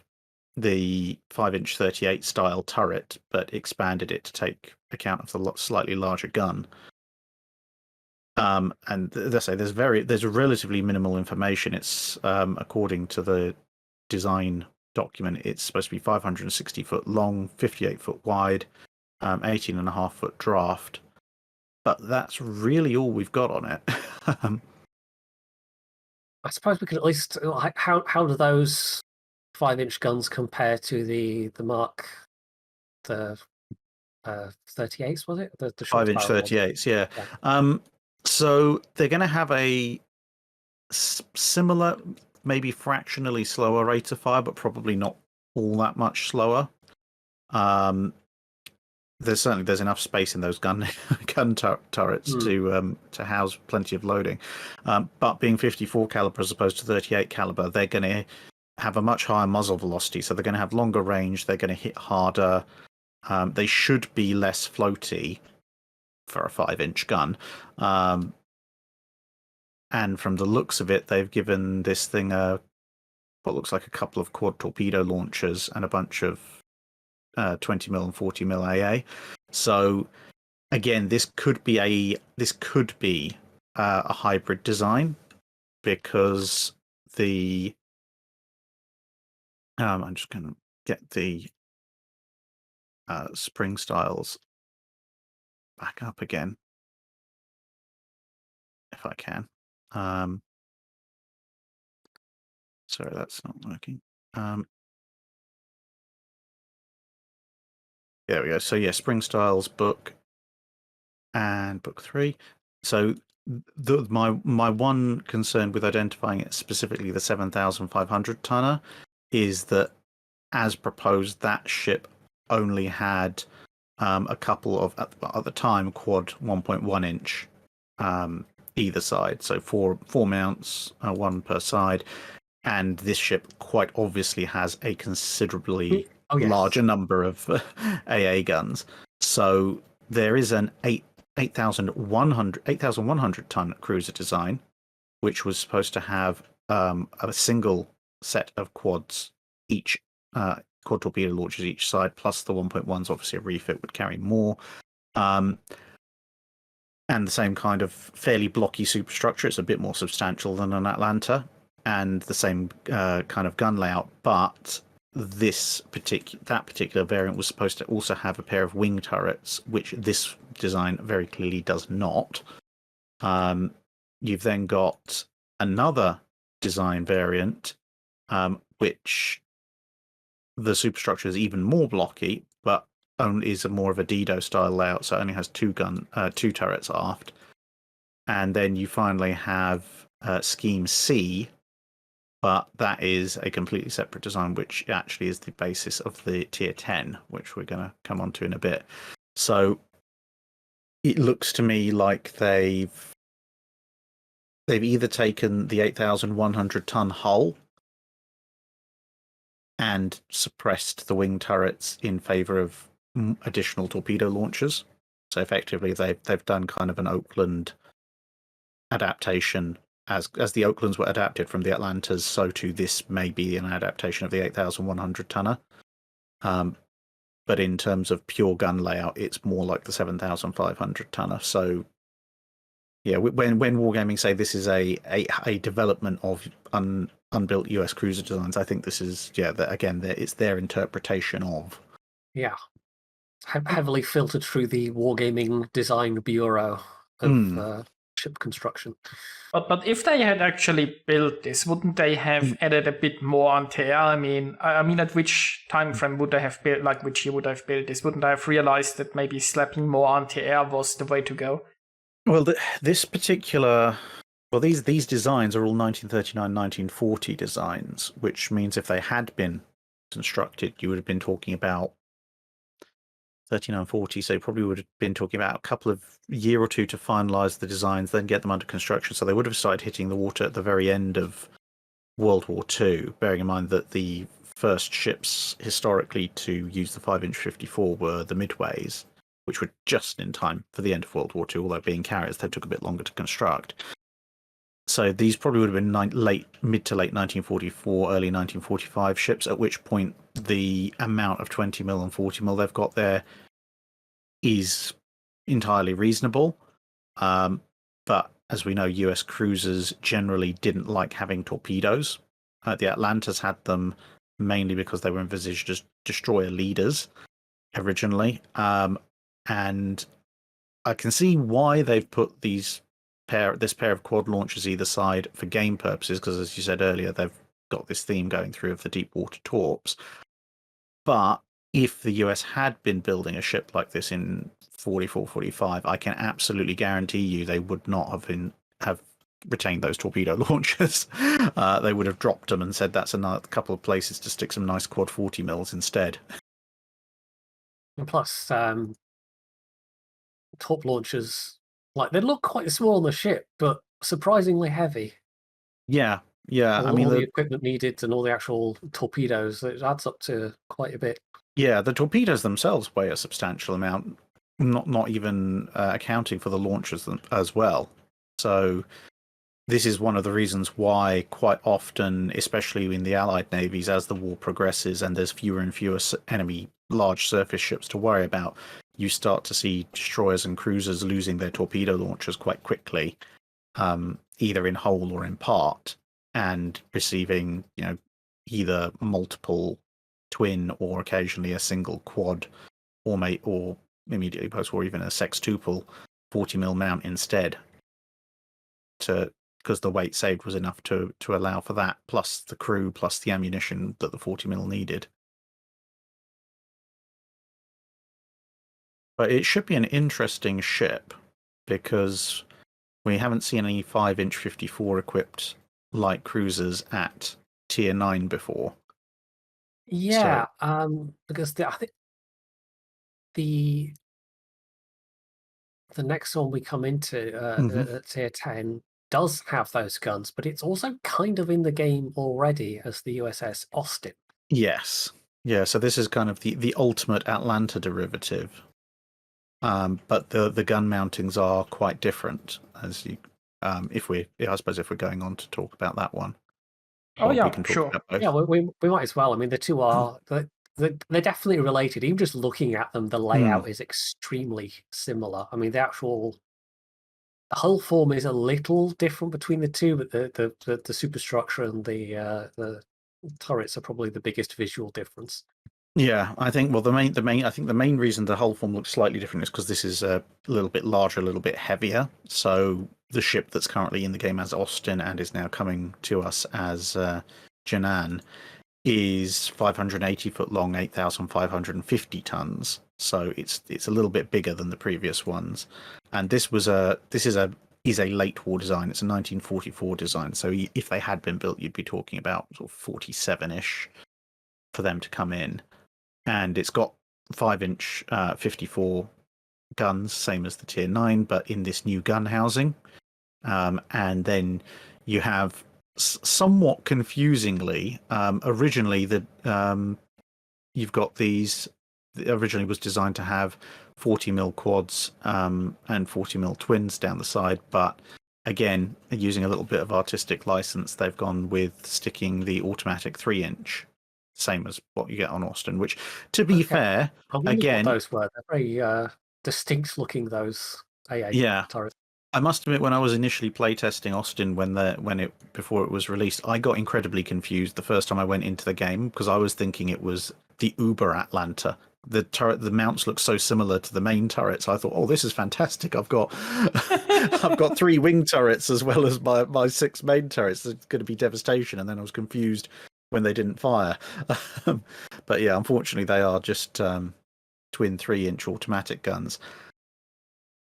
the 5-inch 38 style turret, but expanded it to take account of the slightly larger gun. And as I say, there's relatively minimal information. It's according to the design document, it's supposed to be 560 foot long, 58 foot wide, 18.5 foot draft. but that's really all we've got on it. I suppose we could at least how do those 5-inch guns compare to the Mark the 38s, was it? The short 5-inch barrel 38s, yeah. Yeah. So they're going to have a similar, maybe fractionally slower rate of fire, but probably not all that much slower. There's enough space in those gun turrets to house plenty of loading. But being 54 caliber as opposed to 38 caliber, they're going to have a much higher muzzle velocity, so they're going to have longer range. They're going to hit harder. They should be less floaty for a 5-inch gun. And from the looks of it, they've given this thing what looks like a couple of quad torpedo launchers and a bunch of 20mm and 40mm AA. So again, this could be a hybrid design, because I'm just going to get the spring styles back up again if I can. Sorry, that's not working. There we go. So yeah, Spring Styles book and book 3. So my one concern with identifying it specifically the 7,500 tonner is that, as proposed, that ship only had a couple of at the time quad 1.1 inch either side, so four mounts, one per side, and this ship quite obviously has a considerably larger number of AA guns. So there is an 8,100 ton cruiser design, which was supposed to have a single set of quads each, quad torpedo launchers each side, plus the 1.1s. Obviously a refit would carry more, and the same kind of fairly blocky superstructure. It's a bit more substantial than an Atlanta, and the same kind of gun layout, but that particular variant was supposed to also have a pair of wing turrets, which this design very clearly does not. You've then got another design variant, which the superstructure is even more blocky, but only is more of a Dido style layout, so it only has two turrets aft. And then you finally have Scheme C, but that is a completely separate design, which actually is the basis of the Tier 10, which we're going to come on to in a bit. So it looks to me like they've either taken the 8,100 ton hull and suppressed the wing turrets in favor of additional torpedo launchers. So effectively, they've done kind of an Oakland adaptation. As the Oaklands were adapted from the Atlantas, so too this may be an adaptation of the 8,100 tonner. But in terms of pure gun layout, it's more like the 7,500 tonner. So yeah, when Wargaming say this is a development of unbuilt US cruiser designs, I think this is it's their interpretation of. Yeah, heavily filtered through the Wargaming Design Bureau of ship construction. But if they had actually built this, wouldn't they have added a bit more anti-air? I mean, at which time frame would they have built, like which year would they have built this? Wouldn't they have realized that maybe slapping more anti-air was the way to go? Well, these designs are all 1939, 1940 designs, which means if they had been constructed, you would have been talking about 3940, so you probably would have been talking about a couple of year or two to finalize the designs, then get them under construction. So they would have started hitting the water at the very end of World War II, bearing in mind that the first ships historically to use the 5-inch 54 were the Midways, which were just in time for the end of World War II, although being carriers, they took a bit longer to construct. So these probably would have been mid to late 1944, early 1945 ships, at which point the amount of 20mm and 40mm they've got there is entirely reasonable. But as we know, US cruisers generally didn't like having torpedoes. The Atlantas had them mainly because they were envisaged as destroyer leaders originally. And I can see why they've put this pair of quad launchers either side for game purposes, because as you said earlier, they've got this theme going through of the deep water torps. But if the US had been building a ship like this in 44, 45, I can absolutely guarantee you they would not have retained those torpedo launchers. They would have dropped them and said that's another couple of places to stick some nice quad 40 mils instead. And plus, top launchers, like, they look quite small on the ship, but surprisingly heavy. Yeah. I All mean, the equipment needed and all the actual torpedoes, it adds up to quite a bit. yeah, the torpedoes themselves weigh a substantial amount, not even accounting for the launchers as well. So this is one of the reasons why quite often, especially in the Allied navies, as the war progresses and there's fewer and fewer enemy large surface ships to worry about, you start to see destroyers and cruisers losing their torpedo launchers quite quickly, either in whole or in part, and receiving, either multiple twin or occasionally a single quad, or immediately post-war even a sextuple 40 mil mount instead, because the weight saved was enough to allow for that, plus the crew, plus the ammunition that the 40 mil needed. But it should be an interesting ship, because we haven't seen any 5-inch 54 equipped light cruisers at tier 9 before. Yeah, because I think the next one we come into, at tier 10, does have those guns, but it's also kind of in the game already as the USS Austin. Yes. Yeah, so this is kind of the ultimate Atlanta derivative. But the gun mountings are quite different, as you I suppose if we're going on to talk about that one. Oh, yeah, we can talk sure. about both. Yeah, we might as well. I mean, the two are they're definitely related. Even just looking at them, the layout is extremely similar. I mean, the hull form is a little different between the two, but the superstructure and the turrets are probably the biggest visual difference. Yeah, I think the main reason the hull form looks slightly different is because this is a little bit larger, a little bit heavier. So the ship that's currently in the game as Austin and is now coming to us as Janan is 580 foot long, 8,550 tons. So it's a little bit bigger than the previous ones. And this is a late war design. It's a 1944 design. So if they had been built, you'd be talking about sort of 47-ish for them to come in. And it's got 5-inch 54 guns, same as the tier 9, but in this new gun housing. And then you have, somewhat confusingly, originally you've got these. Originally was designed to have 40 mil quads and 40 mil twins down the side, but again, using a little bit of artistic license, they've gone with sticking the automatic 3-inch. Same as what you get on Austin, which, to be fair, again, what those were. They're very distinct looking, those AA turrets. I must admit, when I was initially playtesting Austin, before it was released, I got incredibly confused the first time I went into the game, because I was thinking it was the Uber Atlanta. The mounts look so similar to the main turrets. I thought, oh, this is fantastic. I've got 3 wing turrets as well as my 6 main turrets. It's going to be devastation. And then I was confused when they didn't fire. But yeah, unfortunately, they are just twin 3-inch automatic guns,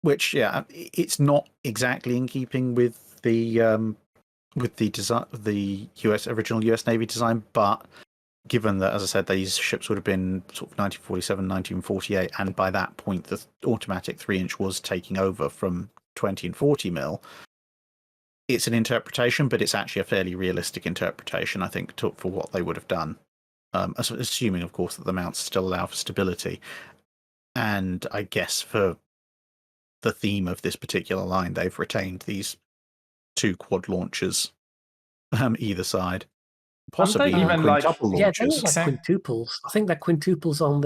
which, yeah, it's not exactly in keeping with the design, the original US Navy design, but given that, as I said, these ships would have been sort of 1947, 1948, and by that point the automatic 3-inch was taking over from 20 and 40 mil. It's an interpretation, but it's actually a fairly realistic interpretation, I think, for what they would have done. Assuming, of course, that the mounts still allow for stability. And I guess for the theme of this particular line, they've retained these 2 quad launchers either side. Possibly even quintuple launchers. Yeah, they look like quintuples. I think they're quintuples on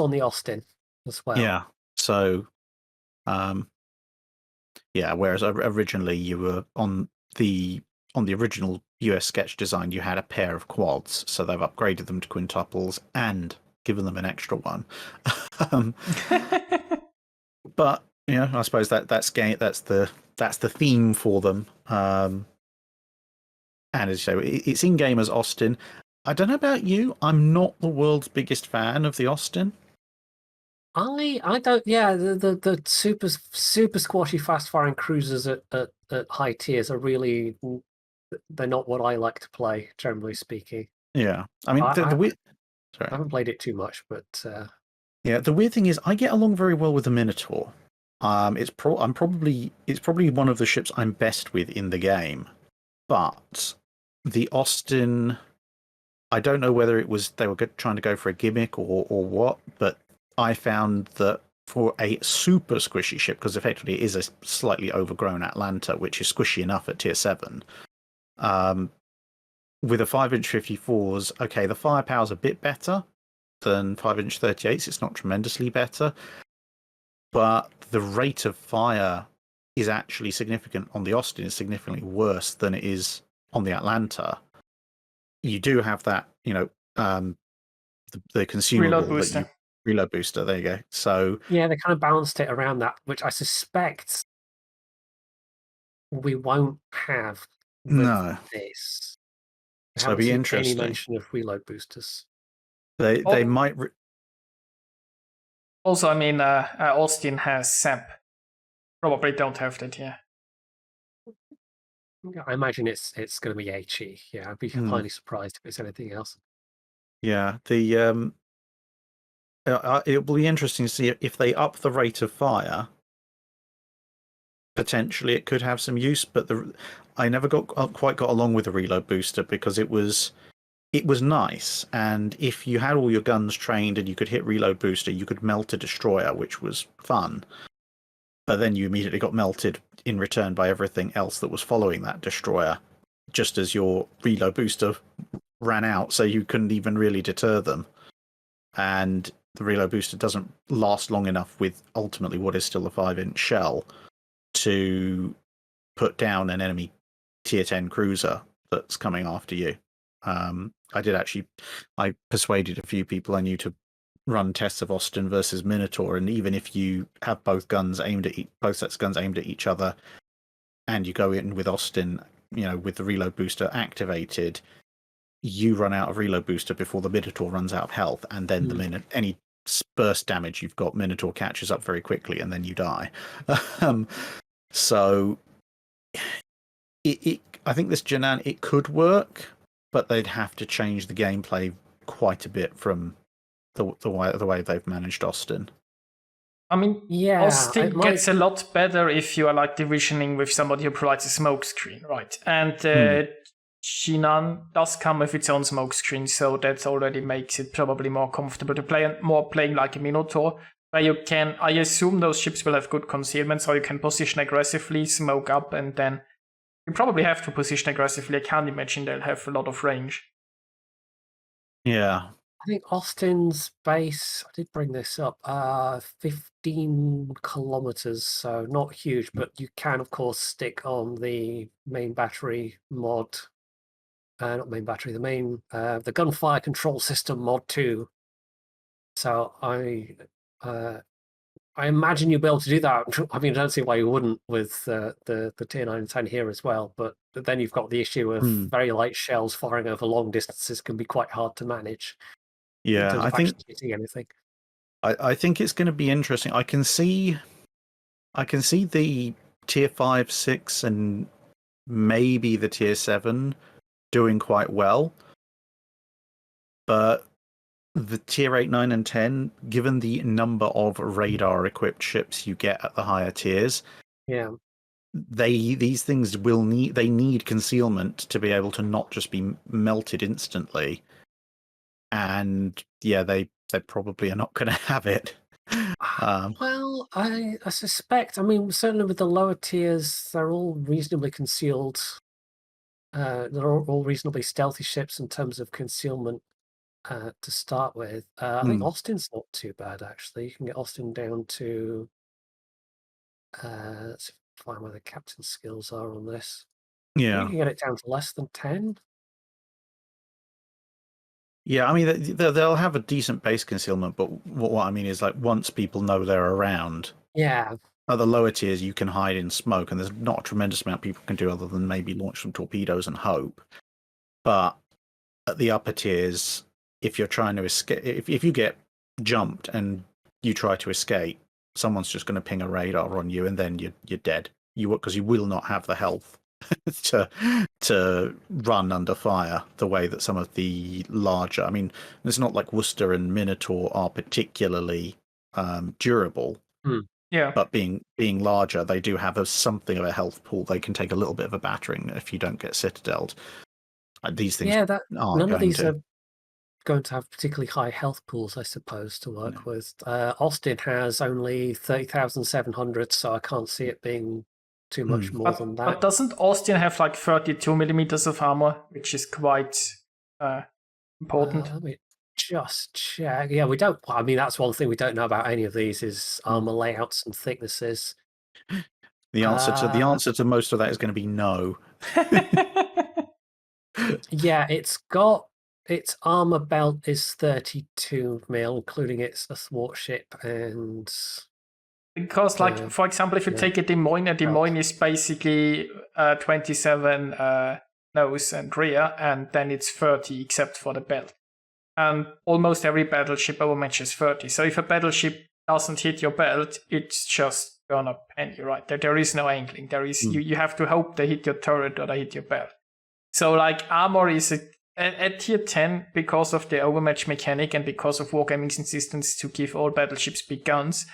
the Austin as well. Yeah. So, whereas originally you were on the original US sketch design, you had a pair of quads, so they've upgraded them to quintuples and given them an extra one. But I suppose that's the theme for them. And as you say, it's in game as Austin. I don't know about you. I'm not the world's biggest fan of the Austin. I don't. Yeah, the super squashy fast firing cruisers at high tiers are really, they're not what I like to play, generally speaking. Yeah, I mean I weird. Sorry. haven't played it too much, but yeah, the weird thing is I get along very well with the Minotaur. It's probably one of the ships I'm best with in the game, but the Austin, I don't know whether it was they were trying to go for a gimmick or what, but I found that for a super squishy ship, because effectively it is a slightly overgrown Atlanta, which is squishy enough at tier 7, with a 5-inch 54s, okay, the firepower's a bit better than 5-inch 38s. It's not tremendously better, but the rate of fire is actually significant on the Austin. Is significantly worse than it is on the Atlanta. You do have that, the consumable Reload booster. Reload booster. There you go. So yeah, they kind of balanced it around that, which I suspect we won't have with this. I so it'll haven't be seen interesting. any mention of reload boosters. They might. Also, I mean, Austin has SAP. Probably don't have that here. I imagine it's going to be HE. Yeah, I'd be highly surprised if it's anything else. Yeah, the it'll be interesting to see if they up the rate of fire. Potentially, it could have some use, but I never quite got along with the reload booster because it was nice, and if you had all your guns trained and you could hit reload booster, you could melt a destroyer, which was fun. But then you immediately got melted in return by everything else that was following that destroyer, just as your reload booster ran out, so you couldn't even really deter them. And the reload booster doesn't last long enough with ultimately what is still a 5-inch shell to put down an enemy tier 10 cruiser that's coming after you. I persuaded a few people I knew to run tests of Austin versus Minotaur, and even if you have both sets of guns aimed at each other, and you go in with Austin, with the reload booster activated, you run out of reload booster before the Minotaur runs out of health, and then any burst damage you've got, Minotaur catches up very quickly, and then you die. So I think this Janan, it could work, but they'd have to change the gameplay quite a bit from the way they've managed Austin. I mean, yeah, Austin gets a lot better if you are like divisioning with somebody who provides a smoke screen, right? And Jinan does come with its own smoke screen, so that already makes it probably more comfortable to play, and more playing like a Minotaur, where you can, I assume those ships will have good concealment, so you can position aggressively, smoke up, and then you probably have to position aggressively. I can't imagine they'll have a lot of range. Yeah. I think Austin's base, I did bring this up, 15 kilometers, so not huge, but you can, of course, stick on the main battery mod. Not main battery, the gunfire control system mod 2. So I imagine you'll be able to do that. I mean, I don't see why you wouldn't with the tier 9 and 10 here as well, but then you've got the issue of very light shells firing over long distances can be quite hard to manage. Yeah, I think hitting anything. I think it's going to be interesting. I can see the tier 5, 6, and maybe the tier 7 doing quite well, but the tier 8, 9, and 10, given the number of radar-equipped ships you get at the higher tiers, these things need concealment to be able to not just be melted instantly. And yeah, they probably are not going to have it. Well, I suspect. I mean, certainly with the lower tiers, they're all reasonably concealed. They're all reasonably stealthy ships in terms of concealment to start with. I think Austin's not too bad, actually. You can get Austin down to let's find where the captain skills are on this. Yeah, you can get it down to less than 10. Yeah, I mean, they'll have a decent base concealment, but what I mean is, like, once people know they're around, Yeah. At the lower tiers, you can hide in smoke, and there's not a tremendous amount people can do other than maybe launch some torpedoes and hope. But at the upper tiers, if you're trying to escape, if you get jumped and you try to escape, someone's just going to ping a radar on you, and then you're dead. Because you will not have the health to run under fire the way that some of the larger. I mean, it's not like Worcester and Minotaur are particularly durable. Yeah. But being larger, they do have something of a health pool. They can take a little bit of a battering if you don't get citadelled. These things none of these are going to have particularly high health pools, I suppose, to work with. Austin has only 30,700, so I can't see it being too much more than that. But doesn't Austin have like 32 millimeters of armor, which is quite important? Let me just check. Yeah, we don't. I mean, that's one thing we don't know about any of these is armor layouts and thicknesses. The answer to most of that is going to be no. Yeah, its armor belt is 32 mil, including its thwartship and. Because, like, for example, if you take a Des Moines is basically 27 nose and rear, and then it's 30 except for the belt. And almost every battleship overmatches 30. So if a battleship doesn't hit your belt, it's just gonna pen you, right? There is no angling. There is you have to hope they hit your turret or they hit your belt. So like armor is at tier 10 because of the overmatch mechanic and because of Wargaming's insistence to give all battleships big guns.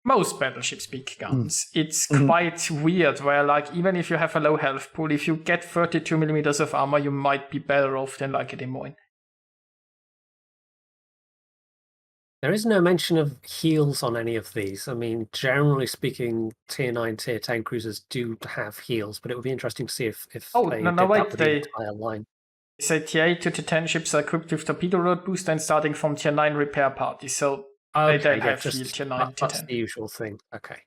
Most battleships big guns. It's quite weird where like even if you have a low health pool, if you get 32 millimeters of armor, you might be better off than like a Des Moines. There is no mention of heals on any of these. I mean, generally speaking, tier 9, tier 10 cruisers do have heals, but it would be interesting to see if they did that with the entire line. They say tier 8 to tier 10 ships are equipped with torpedo road booster and starting from tier 9 repair party. So they don't have heal tier 9, tier 10. That's the usual thing. Okay.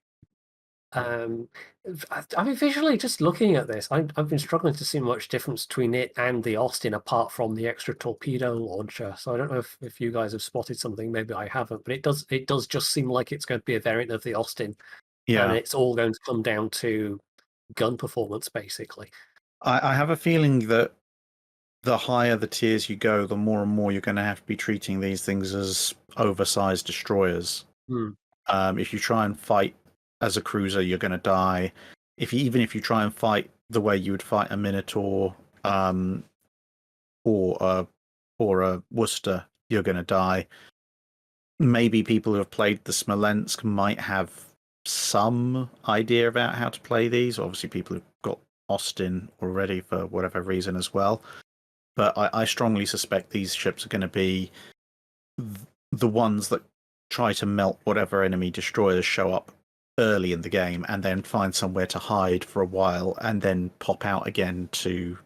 I mean, visually, just looking at this, I've been struggling to see much difference between it and the Austin, apart from the extra torpedo launcher. So I don't know if you guys have spotted something. Maybe I haven't, but it does just seem like it's going to be a variant of the Austin. Yeah, and it's all going to come down to gun performance, basically. I have a feeling that the higher the tiers you go, the more and more you're going to have to be treating these things as oversized destroyers. If you try and fight as a cruiser, you're going to die. Even if you try and fight the way you would fight a Minotaur or a Worcester, you're going to die. Maybe people who have played the Smolensk might have some idea about how to play these. Obviously, people who've got Austin already for whatever reason as well. But I strongly suspect these ships are going to be the ones that try to melt whatever enemy destroyers show up early in the game and then find somewhere to hide for a while and then pop out again to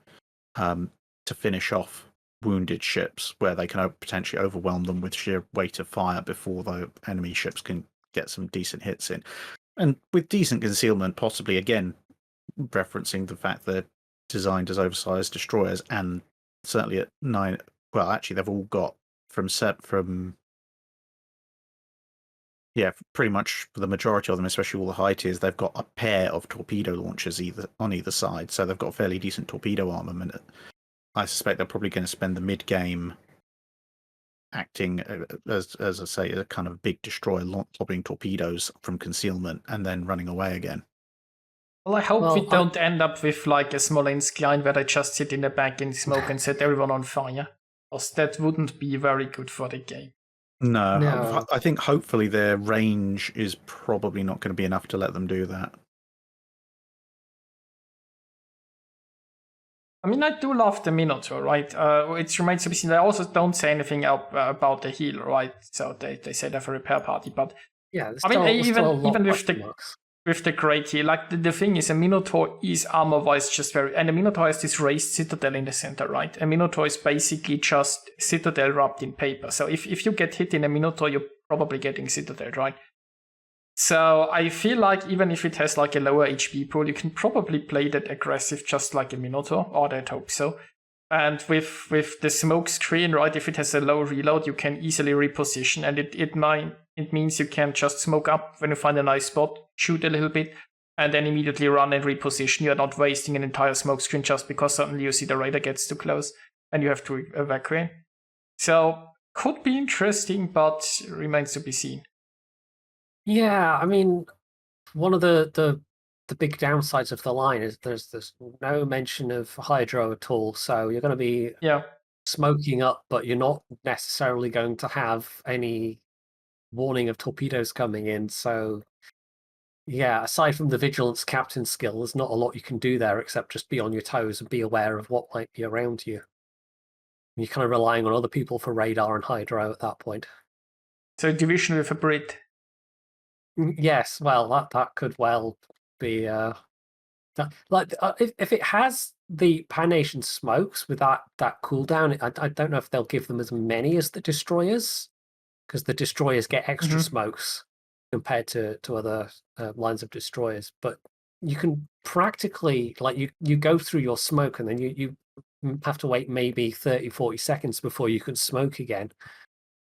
finish off wounded ships where they can potentially overwhelm them with sheer weight of fire before the enemy ships can get some decent hits in. And with decent concealment, possibly again referencing the fact they're designed as oversized destroyers, and certainly at 9, well, actually they've all got pretty much for the majority of them, especially all the high tiers, they've got a pair of torpedo launchers on either side, so they've got fairly decent torpedo armament. I suspect they're probably going to spend the mid-game acting as I say, a kind of big destroyer, lobbing torpedoes from concealment and then running away again. Well, I hope we don't end up with like a Smolensk line where they just sit in the back in smoke and set everyone on fire, because that wouldn't be very good for the game. No, I think hopefully their range is probably not going to be enough to let them do that. I mean, I do love the Minotaur, right? It remains to be seen. They also don't say anything about the heal, right? So they say they have a repair party, but yeah, I mean, even with the great heal, like the thing is, a Minotaur is armor-wise just and a Minotaur has this raised citadel in the center, right? A Minotaur is basically just citadel wrapped in paper. So if you get hit in a Minotaur, you're probably getting citadel, right? So I feel like even if it has like a lower HP pool, you can probably play that aggressive just like a Minotaur, or I'd hope so. And with the smoke screen, right, if it has a low reload, you can easily reposition, and it It means you can just smoke up when you find a nice spot, shoot a little bit, and then immediately run and reposition. You're not wasting an entire smoke screen just because suddenly you see the raider gets too close and you have to evacuate. So could be interesting, but remains to be seen. Yeah, I mean, one of the big downsides of the line is there's no mention of hydro at all. So you're going to be smoking up, but you're not necessarily going to have any warning of torpedoes coming in. So yeah, aside from the vigilance captain skill, there's not a lot you can do there except just be on your toes and be aware of what might be around you. You're kind of relying on other people for radar and hydro at that point. So division with a Brit. Yes, well, that could well be if it has the Pan Nation smokes with that cooldown. I don't know if they'll give them as many as the destroyers, because the destroyers get extra smokes compared to other lines of destroyers. But you can practically, like, you go through your smoke and then you have to wait maybe 30-40 seconds before you can smoke again,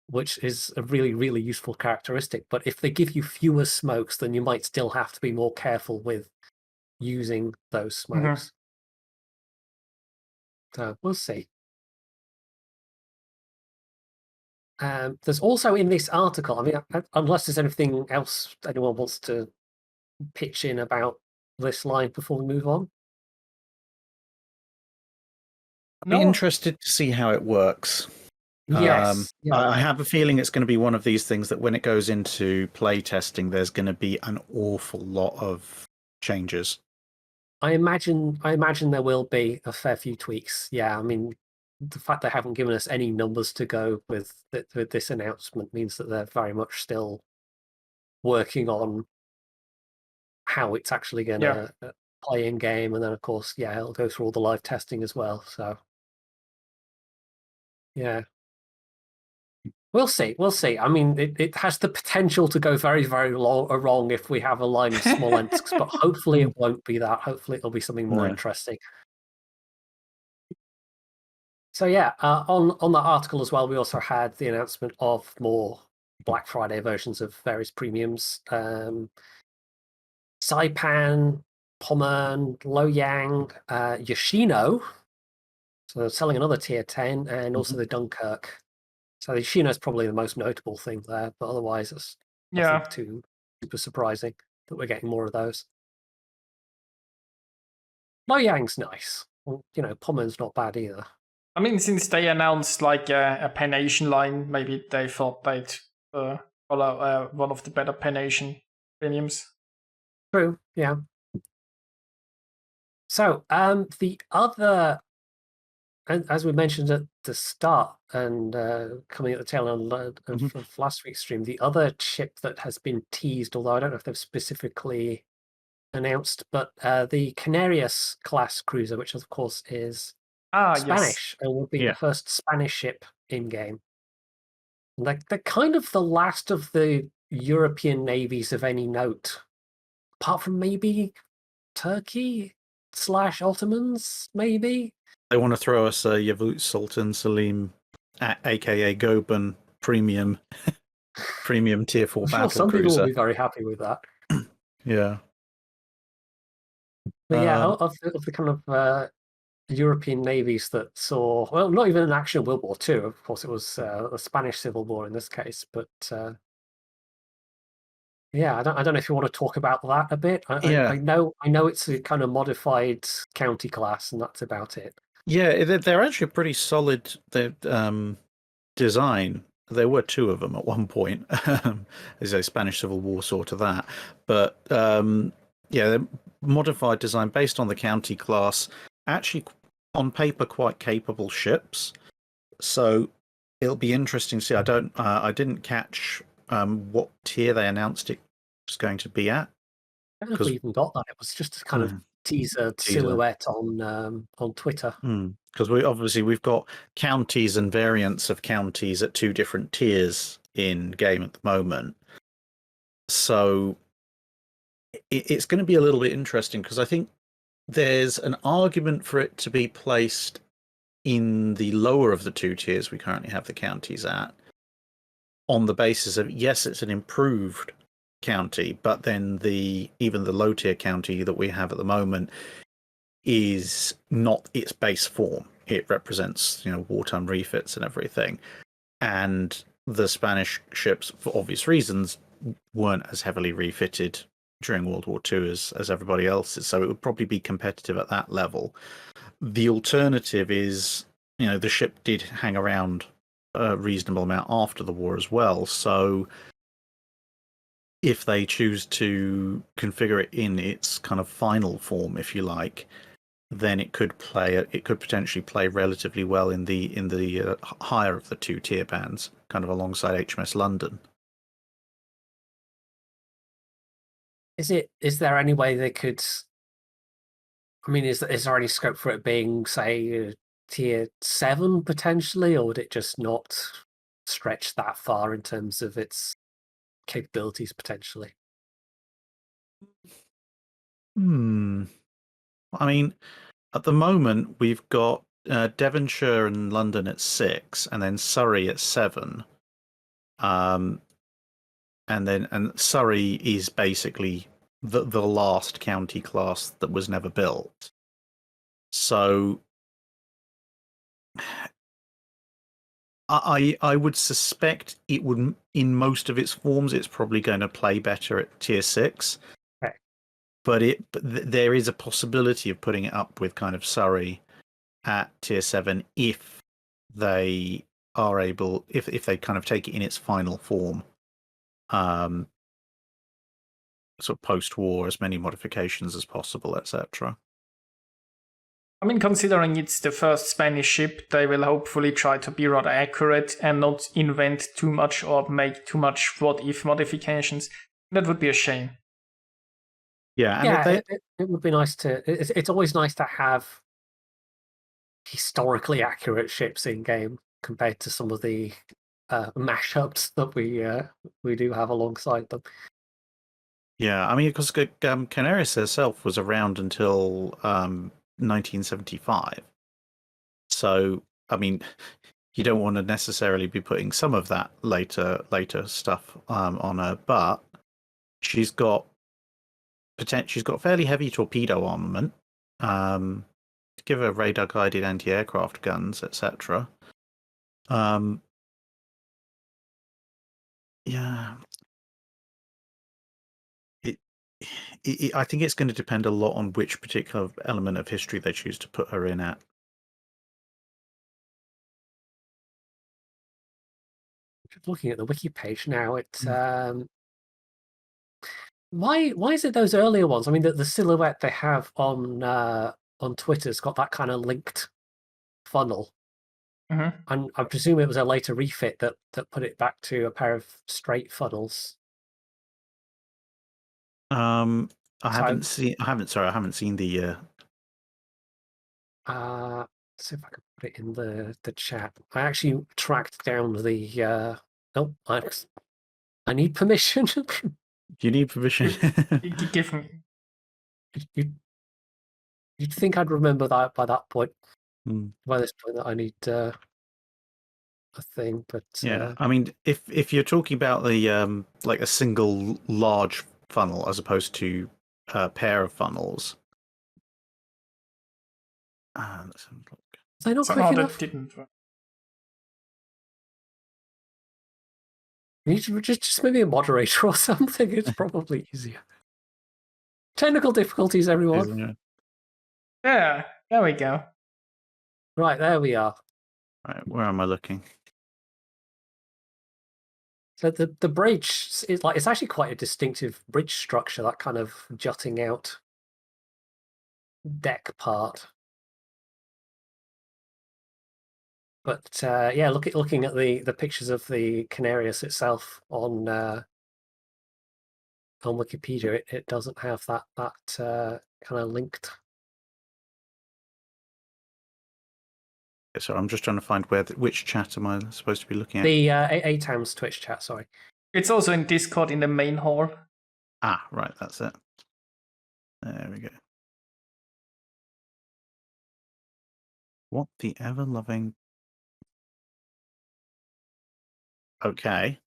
which is a really, really useful characteristic. But if they give you fewer smokes, then you might still have to be more careful with using those smokes. So we'll see. There's also in this article, I mean, unless there's anything else anyone wants to pitch in about this line before we move on. I'd be interested to see how it works. Yes. I have a feeling it's going to be one of these things that when it goes into play testing, there's going to be an awful lot of changes. I imagine there will be a fair few tweaks. Yeah, I mean, the fact they haven't given us any numbers to go with this announcement means that they're very much still working on how it's actually going to play in game, and then of course, it'll go through all the live testing as well. So, yeah, we'll see. I mean, it has the potential to go very, very wrong if we have a line of Smolensk, but hopefully it won't be that. Hopefully it'll be something more interesting. So yeah, on that article as well, we also had the announcement of more Black Friday versions of various premiums. Saipan, Pommern, Loyang, Yoshino. So they're selling another tier 10, and also the Dunkirk. So the Yoshino is probably the most notable thing there, but otherwise it's nothing too super surprising that we're getting more of those. Loyang's nice. Well, Pommern's not bad either. I mean, since they announced like a Pan Nation line, maybe they thought they'd follow one of the better Pan Nation premiums. True, yeah. So the other, as we mentioned at the start and coming at the tail end of last week's stream, the other ship that has been teased, although I don't know if they've specifically announced, but the Canarias class cruiser, which of course is Spanish, and will be the first Spanish ship in game. They're kind of the last of the European navies of any note, apart from maybe Turkey / Ottomans, maybe. They want to throw us a Yavuz Sultan Selim, aka Goban premium tier 4 battle some cruiser. People will be very happy with that. Yeah. But of the kind of European navies that saw, well, not even an action of World War II. Of course, it was the Spanish Civil War in this case. But I don't know if you want to talk about that a bit. I know it's a kind of modified county class, and that's about it. Yeah, they're actually a pretty solid design. There were two of them at one point. There's a Spanish Civil War sort of that. But they're modified design based on the county class. Actually, on paper, quite capable ships. So it'll be interesting to see. I didn't catch what tier they announced it was going to be at. I don't know if we even got that. It was just a kind of teaser silhouette on Twitter. Because we've got counties and variants of counties at two different tiers in game at the moment. So it's going to be a little bit interesting, because I think there's an argument for it to be placed in the lower of the two tiers we currently have the counties at. on the basis of, yes, it's an improved county, but then even the low tier county that we have at the moment is not its base form. It represents, wartime refits and everything. And the Spanish ships, for obvious reasons, weren't as heavily refitted during World War II as everybody else's. So it would probably be competitive at that level. The alternative is, the ship did hang around a reasonable amount after the war as well. So if they choose to configure it in its kind of final form, if you like, then it could potentially play relatively well in the higher of the two tier bands, kind of alongside HMS London. Is there any way they could? I mean, is there any scope for it being, say, tier 7 potentially, or would it just not stretch that far in terms of its capabilities potentially? I mean, at the moment we've got Devonshire and London at 6, and then Surrey at 7. And Surrey is basically the last county class that was never built. So I would suspect it would, in most of its forms, it's probably going to play better at tier 6. Okay. But there is a possibility of putting it up with kind of Surrey at tier 7 if they are able, if they kind of take it in its final form, sort of post-war, as many modifications as possible, etc. I mean, considering it's the first Spanish ship, they will hopefully try to be rather accurate and not invent too much or make too much what-if modifications. That would be a shame. Yeah, and it would be nice to. It's always nice to have historically accurate ships in game compared to some of the mashups that we do have alongside them. Yeah, I mean, because Canarias herself was around until 1975. So, I mean, you don't want to necessarily be putting some of that later stuff on her, but she's got fairly heavy torpedo armament, to give her radar guided anti-aircraft guns, etc. Yeah. I think it's going to depend a lot on which particular element of history they choose to put her in at. Just looking at the wiki page now, it's why is it those earlier ones? I mean, the silhouette they have on Twitter's got that kind of linked funnel. Mm-hmm. And I presume it was a later refit that put it back to a pair of straight funnels. I haven't seen the. Let's see if I can put it in the chat. I actually tracked down the. Oh, I need permission. You need permission. Give me. You'd think I'd remember that by that point. By this point, that I need a thing, but yeah, I mean, if you're talking about the like a single large funnel as opposed to a pair of funnels, let's have a look. Is they not Somehow quick that enough? didn't work. You should just maybe a moderator or something. It's probably easier. Technical difficulties, everyone. Yeah, there we go. Right, there we are. Right, where am I looking? So the bridge is it's actually quite a distinctive bridge structure, that kind of jutting out deck part. But yeah, looking at the pictures of the Canarias itself on Wikipedia, it doesn't have that kind of linked. So I'm just trying to find which chat am I supposed to be looking at? The ATAM's Twitch chat, sorry. It's also in Discord in the main hall. Ah, right, that's it. There we go. What the ever-loving... Okay.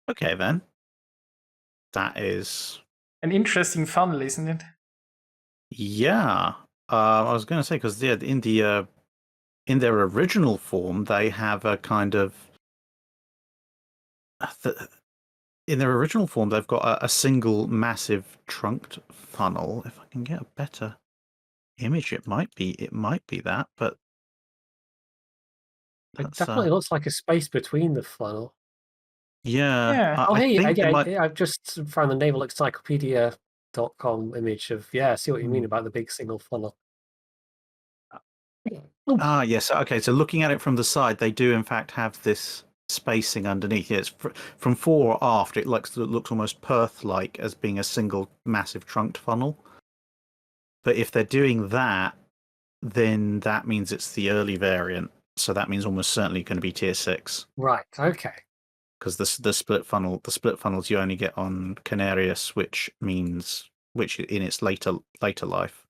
Okay, then. That is... An interesting funnel, isn't it? Yeah. I was going to say, because in their original form, they have a kind of... in their original form, they've got a single massive trunked funnel. If I can get a better image, it might be that, but It definitely looks like a space between the funnel. Yeah. Oh, I hey, think there might... I've just found the Naval Encyclopedia.com image of, I see what you mean about the big single funnel. Yes. Okay, so looking at it from the side, they do in fact have this spacing underneath. It's from fore or aft. It looks almost Perth-like as being a single massive trunked funnel. But if they're doing that, then that means it's the early variant. So that means almost certainly going to be tier 6. Right. Okay. Because the split funnels you only get on Canarias, which in its later life.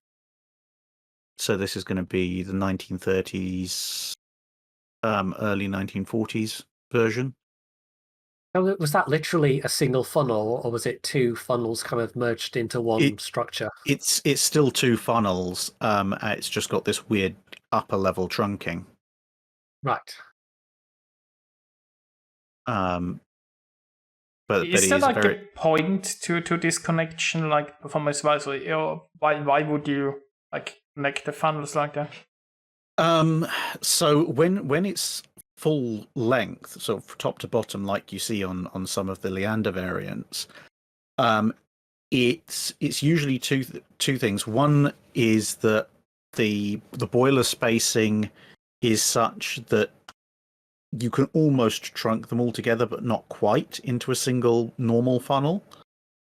So this is going to be the 1930s, early 1940s version. Was that literally a single funnel, or was it two funnels kind of merged into one structure? It's still two funnels. It's just got this weird upper level trunking. Right. But is there like a point to this connection, like performance-wise, or why would you like connect the funnels like that? So when it's full length, sort of top to bottom, like you see on some of the Leander variants, it's usually two things. One is that the boiler spacing is such that you can almost trunk them all together, but not quite into a single normal funnel.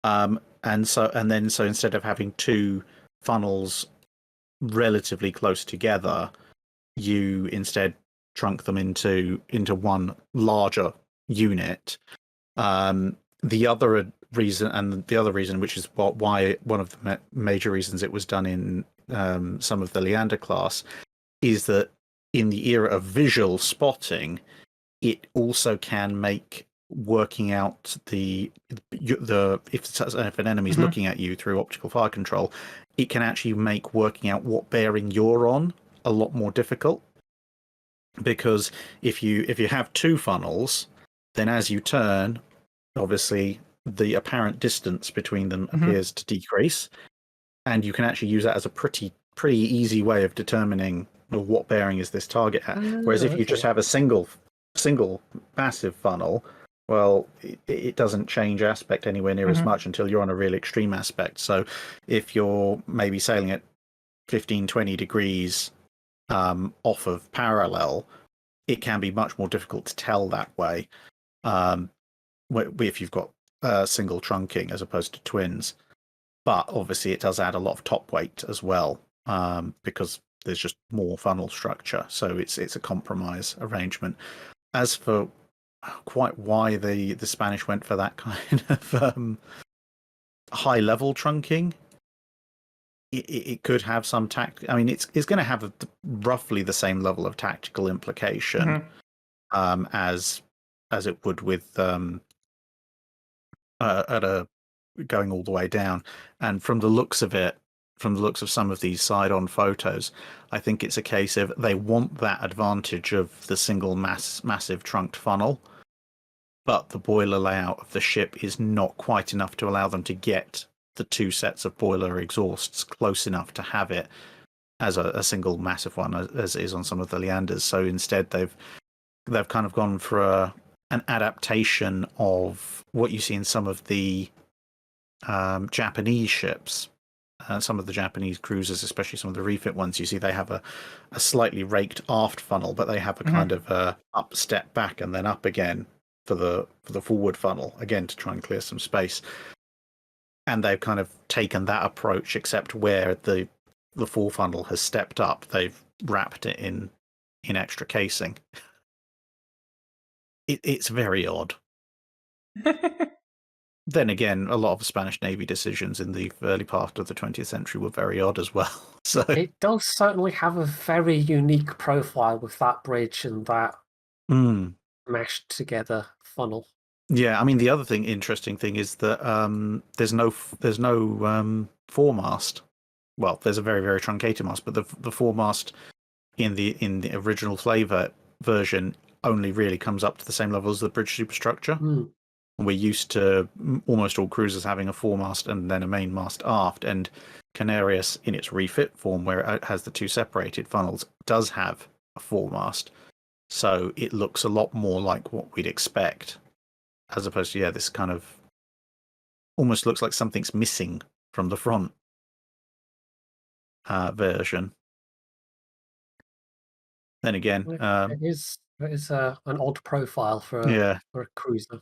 And so instead of having two funnels relatively close together, you instead trunk them into one larger unit. The other reason, which is why one of the major reasons it was done in some of the Leander class, is that in the era of visual spotting, it also can make working out if an enemy's looking at you through optical fire control, it can actually make working out what bearing you're on a lot more difficult. Because if you have two funnels, then as you turn, obviously the apparent distance between them appears to decrease, and you can actually use that as a pretty easy way of determining what bearing is this target at. Whereas if you just have a single massive funnel, well, it doesn't change aspect anywhere near as much until you're on a really extreme aspect. So if you're maybe sailing at 15-20 degrees off of parallel, it can be much more difficult to tell that way if you've got single trunking as opposed to twins. But obviously it does add a lot of top weight as well, because there's just more funnel structure. So it's a compromise arrangement. As for quite why the Spanish went for that kind of high level trunking, it could have some I mean, it's going to have roughly the same level of tactical implication as it would with going all the way down. And from the looks of it, from the looks of some of these side-on photos, I think it's a case of they want that advantage of the single massive trunked funnel, but the boiler layout of the ship is not quite enough to allow them to get the two sets of boiler exhausts close enough to have it as a single massive one, as it is on some of the Leanders. So instead, they've kind of gone for an adaptation of what you see in some of the Japanese ships. Some of the Japanese cruisers, especially some of the refit ones, you see they have a slightly raked aft funnel, but they have a kind of up step back and then up again for the forward funnel, again to try and clear some space. And they've kind of taken that approach, except where the fore funnel has stepped up, they've wrapped it in extra casing. It's very odd. Then again, a lot of the Spanish Navy decisions in the early part of the 20th century were very odd as well. So it does certainly have a very unique profile with that bridge and that meshed together funnel. Yeah, I mean the other interesting thing is that there's no foremast. Well, there's a very, very truncated mast, but the foremast in the original flavor version only really comes up to the same level as the bridge superstructure. We're used to almost all cruisers having a foremast and then a main mast aft, and Canarias, in its refit form, where it has the two separated funnels, does have a foremast. So it looks a lot more like what we'd expect, as opposed to, this kind of almost looks like something's missing from the front version. Then again, it is an odd profile for a cruiser.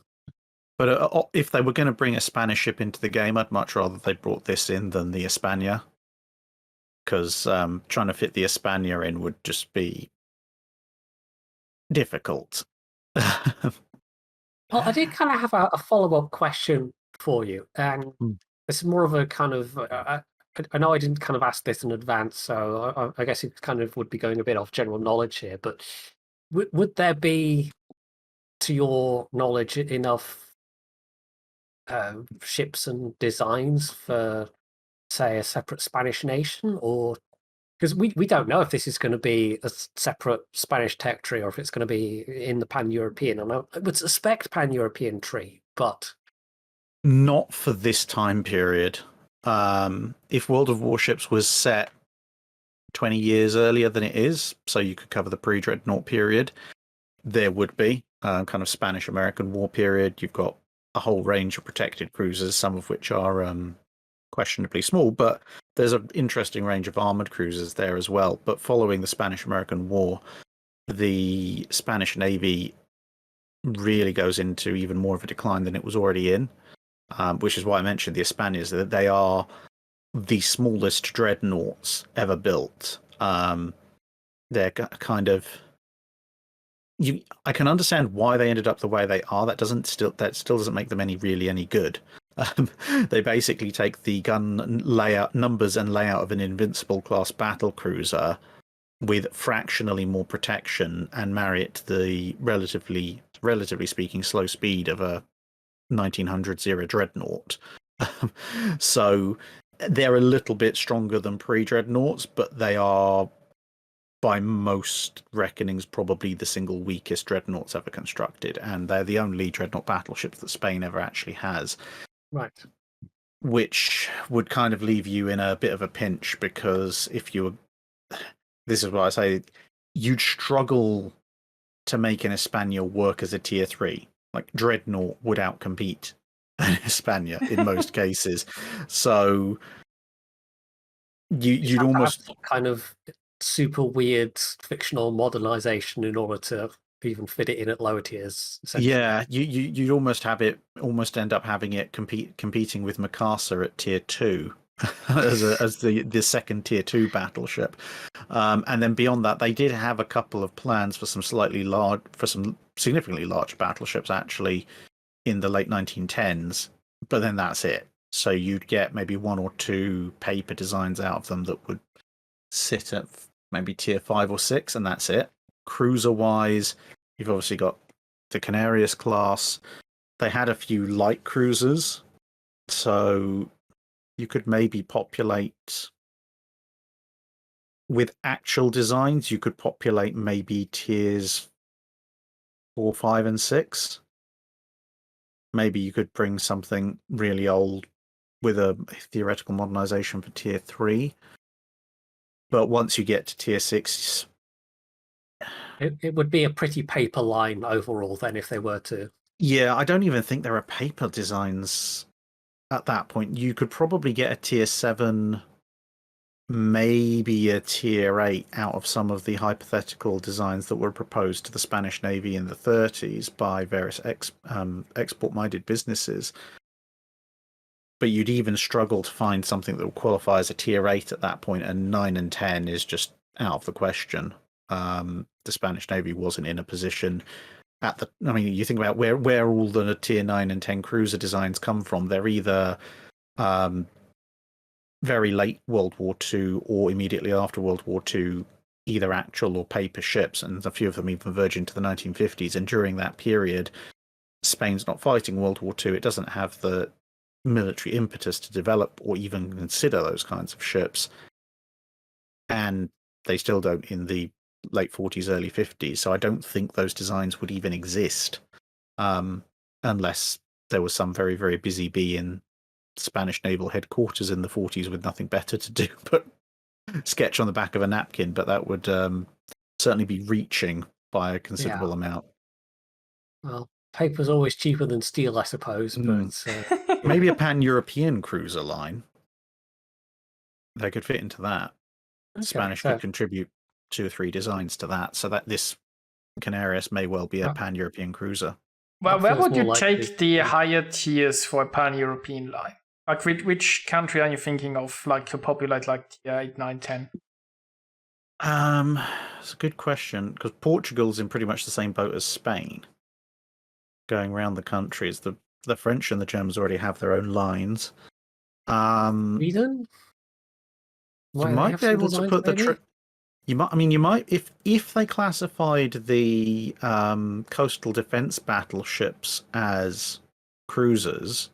But if they were going to bring a Spanish ship into the game, I'd much rather they brought this in than the España, because trying to fit the España in would just be difficult. Well, I did kind of have a follow-up question for you, and it's more of a kind of. I know I didn't kind of ask this in advance, so I guess it kind of would be going a bit off general knowledge here. But would there be, to your knowledge, enough ships and designs for, say, a separate Spanish nation? Or because we don't know if this is going to be a separate Spanish tech tree or if it's going to be in the pan-European. And I would suspect pan-European tree, but not for this time period. If World of Warships was set 20 years earlier than it is, so you could cover the pre-Dreadnought period, there would be kind of Spanish-American War period. You've got a whole range of protected cruisers, some of which are questionably small, but there's an interesting range of armored cruisers there as well. But following the Spanish-American War, the Spanish Navy really goes into even more of a decline than it was already in, which is why I mentioned the Españas, that they are the smallest dreadnoughts ever built. They're kind of... I can understand why they ended up the way they are. That still doesn't make them any good. They basically take the gun layout, numbers and layout of an Invincible class battle cruiser with fractionally more protection and marry it to the relatively speaking slow speed of a 1900s era dreadnought. So they're a little bit stronger than pre-dreadnoughts, but they are, by most reckonings, probably the single weakest dreadnoughts ever constructed, and they're the only dreadnought battleships that Spain ever actually has. Right. Which would kind of leave you in a bit of a pinch, because if you were... This is why I say you'd struggle to make an España work as a tier 3. Like, Dreadnought would outcompete an España in most cases. So you'd almost kind of super weird fictional modernization in order to even fit it in at lower tiers. Yeah, you'd almost end up having it competing with Mikasa at tier 2 as the second tier 2 battleship. And then beyond that, they did have a couple of plans for some significantly large battleships actually in the late 1910s, but then that's it. So you'd get maybe one or two paper designs out of them that would sit at maybe tier 5 or 6, and that's it. Cruiser wise, you've obviously got the Canarias class. They had a few light cruisers, so you could maybe populate with actual designs. You could populate maybe tiers 4, 5, and 6. Maybe you could bring something really old with a theoretical modernization for tier 3. But once you get to tier 6, it would be a pretty paper line overall then if they were to. Yeah, I don't even think there are paper designs at that point. You could probably get a tier 7, maybe a tier 8 out of some of the hypothetical designs that were proposed to the Spanish Navy in the 30s by various export-minded businesses. But you'd even struggle to find something that would qualify as a tier 8 at that point, and 9 and 10 is just out of the question. The Spanish Navy wasn't in a position you think about where all the tier 9 and 10 cruiser designs come from. They're either very late World War II or immediately after World War II, either actual or paper ships, and a few of them even verge into the 1950s. And during that period, Spain's not fighting World War II. It doesn't have the military impetus to develop or even consider those kinds of ships. And they still don't in the late 40s, early 50s. So I don't think those designs would even exist unless there was some very, very busy bee in Spanish naval headquarters in the 40s with nothing better to do but sketch on the back of a napkin. But that would certainly be reaching by a considerable amount. Well, paper's always cheaper than steel, I suppose. But maybe a pan-European cruiser line. They could fit into that. Okay, Spanish could contribute 2 or 3 designs to that, so that this Canarias may well be a pan-European cruiser. Well, where would you take the higher tiers for a pan-European line? Like, which country are you thinking of, like, to populate, like, tier 8, 9, 10? It's a good question, because Portugal's in pretty much the same boat as Spain. Going around the countries, the French and the Germans already have their own lines. Sweden? You might be able to put the you might if they classified the coastal defense battleships as cruisers,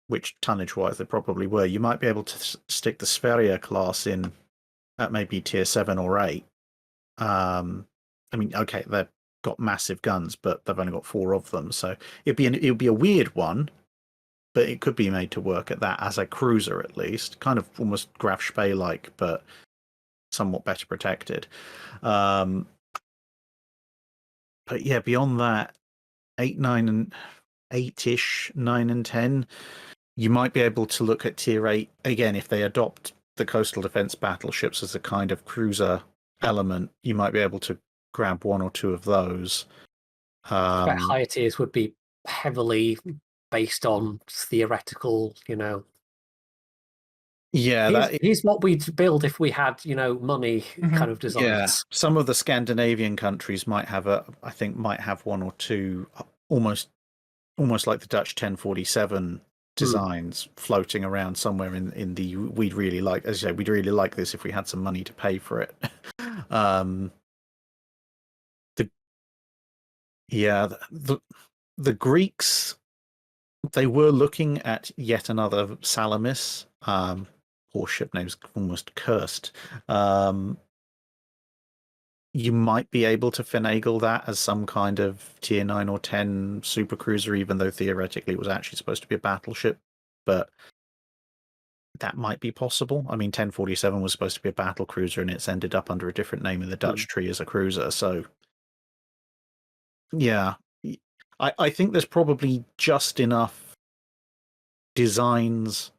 which tonnage-wise they probably were. You might be able to stick the Sverige class in at maybe tier 7 or 8. Okay, they've got massive guns, but they've only got 4 of them, so it would be a weird one. But it could be made to work at that as a cruiser, at least. Kind of almost Graf Spee-like, but somewhat better protected. But yeah, beyond that, 8, 9, and 8-ish, 9 and 10, you might be able to look at tier 8. Again, if they adopt the coastal defense battleships as a kind of cruiser element, you might be able to grab 1 or 2 of those. Higher tiers would be heavily based on theoretical, Yeah, here's what we'd build if we had, money kind of designs. Yeah, some of the Scandinavian countries might have 1 or 2 almost like the Dutch 1047 designs floating around somewhere in the we'd really like, as you say, we'd really like this if we had some money to pay for it. The Greeks, they were looking at yet another Salamis. Warship name's almost cursed. You might be able to finagle that as some kind of tier 9 or 10 supercruiser, even though theoretically it was actually supposed to be a battleship. But that might be possible. I mean, 1047 was supposed to be a battle cruiser, and it's ended up under a different name in the Dutch tree as a cruiser. So, yeah, I think there's probably just enough designs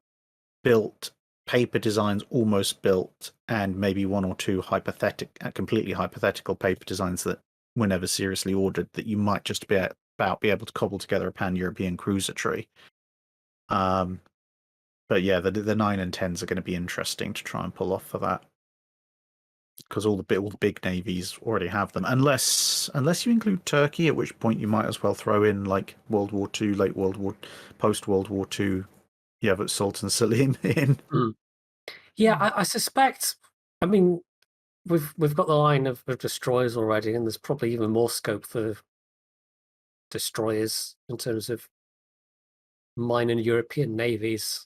built, paper designs almost built, and maybe 1 or 2 completely hypothetical paper designs that were never seriously ordered, that you might just be able to cobble together a pan-European cruiser tree. But yeah, the 9 and 10s are going to be interesting to try and pull off for that, because all the big navies already have them, unless you include Turkey, at which point you might as well throw in like World War II, post World War II. Yeah, but Sultan Selim in. Yeah, I suspect. I mean, we've got the line of destroyers already, and there's probably even more scope for destroyers in terms of minor European navies,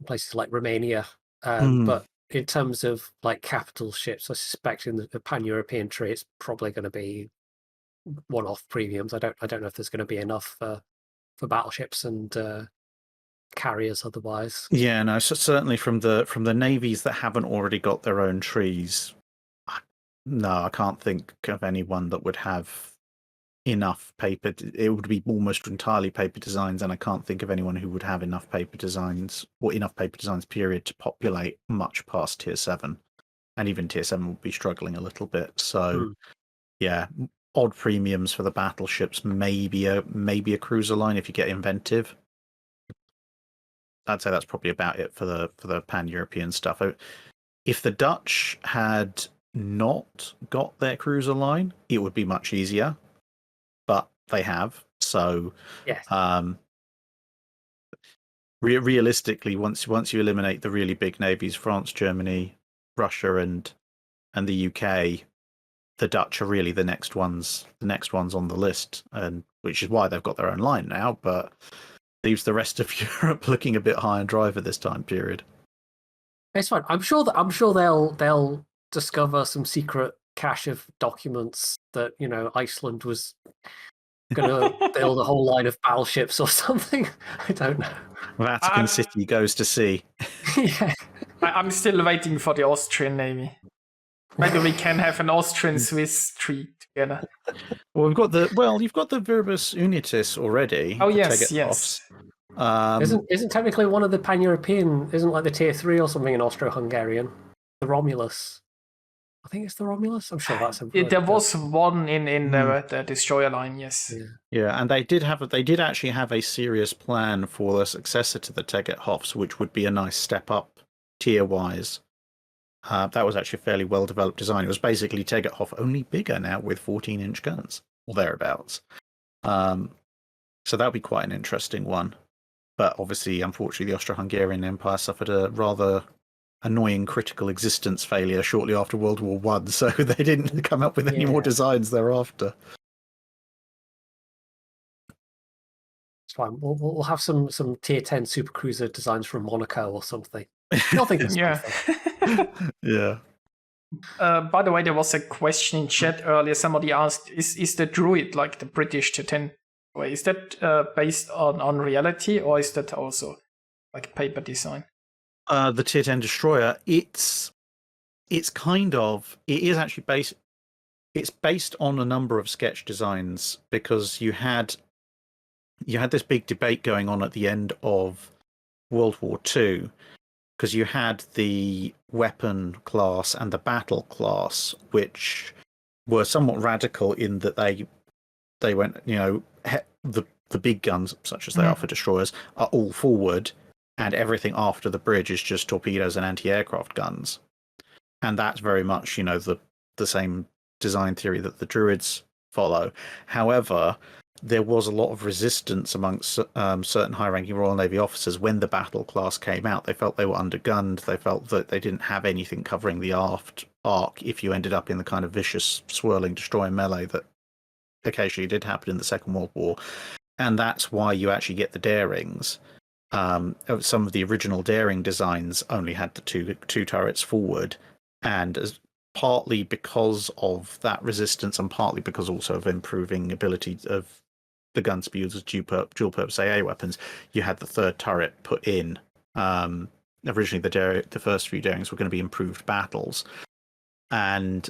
places like Romania. But in terms of like capital ships, I suspect in the pan-European tree, it's probably going to be one-off premiums. I don't know if there's going to be enough for battleships and carriers otherwise. Yeah, no, so certainly from the navies that haven't already got their own trees, no, I can't think of anyone that would have enough paper. It would be almost entirely paper designs, and I can't think of anyone who would have enough paper designs period to populate much past tier 7, and even tier 7 would be struggling a little bit. So yeah, odd premiums for the battleships, maybe a cruiser line if you get inventive. I'd say that's probably about it for the pan-European stuff. If the Dutch had not got their cruiser line, it would be much easier, but they have. So, yes. Realistically, once you eliminate the really big navies, France, Germany, Russia, and the UK, the Dutch are really the next ones on the list, and which is why they've got their own line now, but leaves the rest of Europe looking a bit high and dry for this time period. It's fine. I'm sure they'll discover some secret cache of documents that Iceland was going to build a whole line of battleships or something. I don't know. Vatican City goes to sea. Yeah. I'm still waiting for the Austrian Navy. Maybe we can have an Austrian-Swiss treaty together. Well, you've got the Verbus Unitis already. Oh the yes, Tegetthoffs. yes. Isn't technically one of the pan-European? Isn't like the tier 3 or something in Austro-Hungarian? The Romulus. I think it's the Romulus. I'm sure that's a word, There was one in the destroyer line. Yes. Yeah, and they did actually have a serious plan for the successor to the Tegetthoffs, which would be a nice step up tier-wise. That was actually a fairly well-developed design. It was basically Tegetthoff, only bigger now with 14-inch guns, or thereabouts. So that would be quite an interesting one. But obviously, unfortunately, the Austro-Hungarian Empire suffered a rather annoying critical existence failure shortly after World War One, so they didn't come up with any more designs thereafter. It's fine. We'll have some tier 10 supercruiser designs from Monaco or something. Nothing. Yeah. Yeah. By the way, there was a question in chat earlier. Somebody asked, is the Druid like the British Titan? Is that based on reality, or is that also like a paper design? The Tier 10 destroyer, it is actually based on a number of sketch designs, because you had this big debate going on at the end of World War II, because you had the weapon class and the battle class, which were somewhat radical in that they went, the big guns, such as they are for destroyers, are all forward, and everything after the bridge is just torpedoes and anti-aircraft guns. And that's very much, the same design theory that the Druids follow. However, there was a lot of resistance amongst certain high-ranking Royal Navy officers when the battle class came out. They felt they were undergunned. They felt that they didn't have anything covering the aft arc if you ended up in the kind of vicious, swirling destroyer melee that occasionally did happen in the Second World War. And that's why you actually get the Darings. Some of the original Daring designs only had the two turrets forward, and partly because of that resistance, and partly because also of improving ability of the guns to be used as dual-purpose AA weapons, you had the third turret put in. Originally, the first few Darings were going to be improved battles, and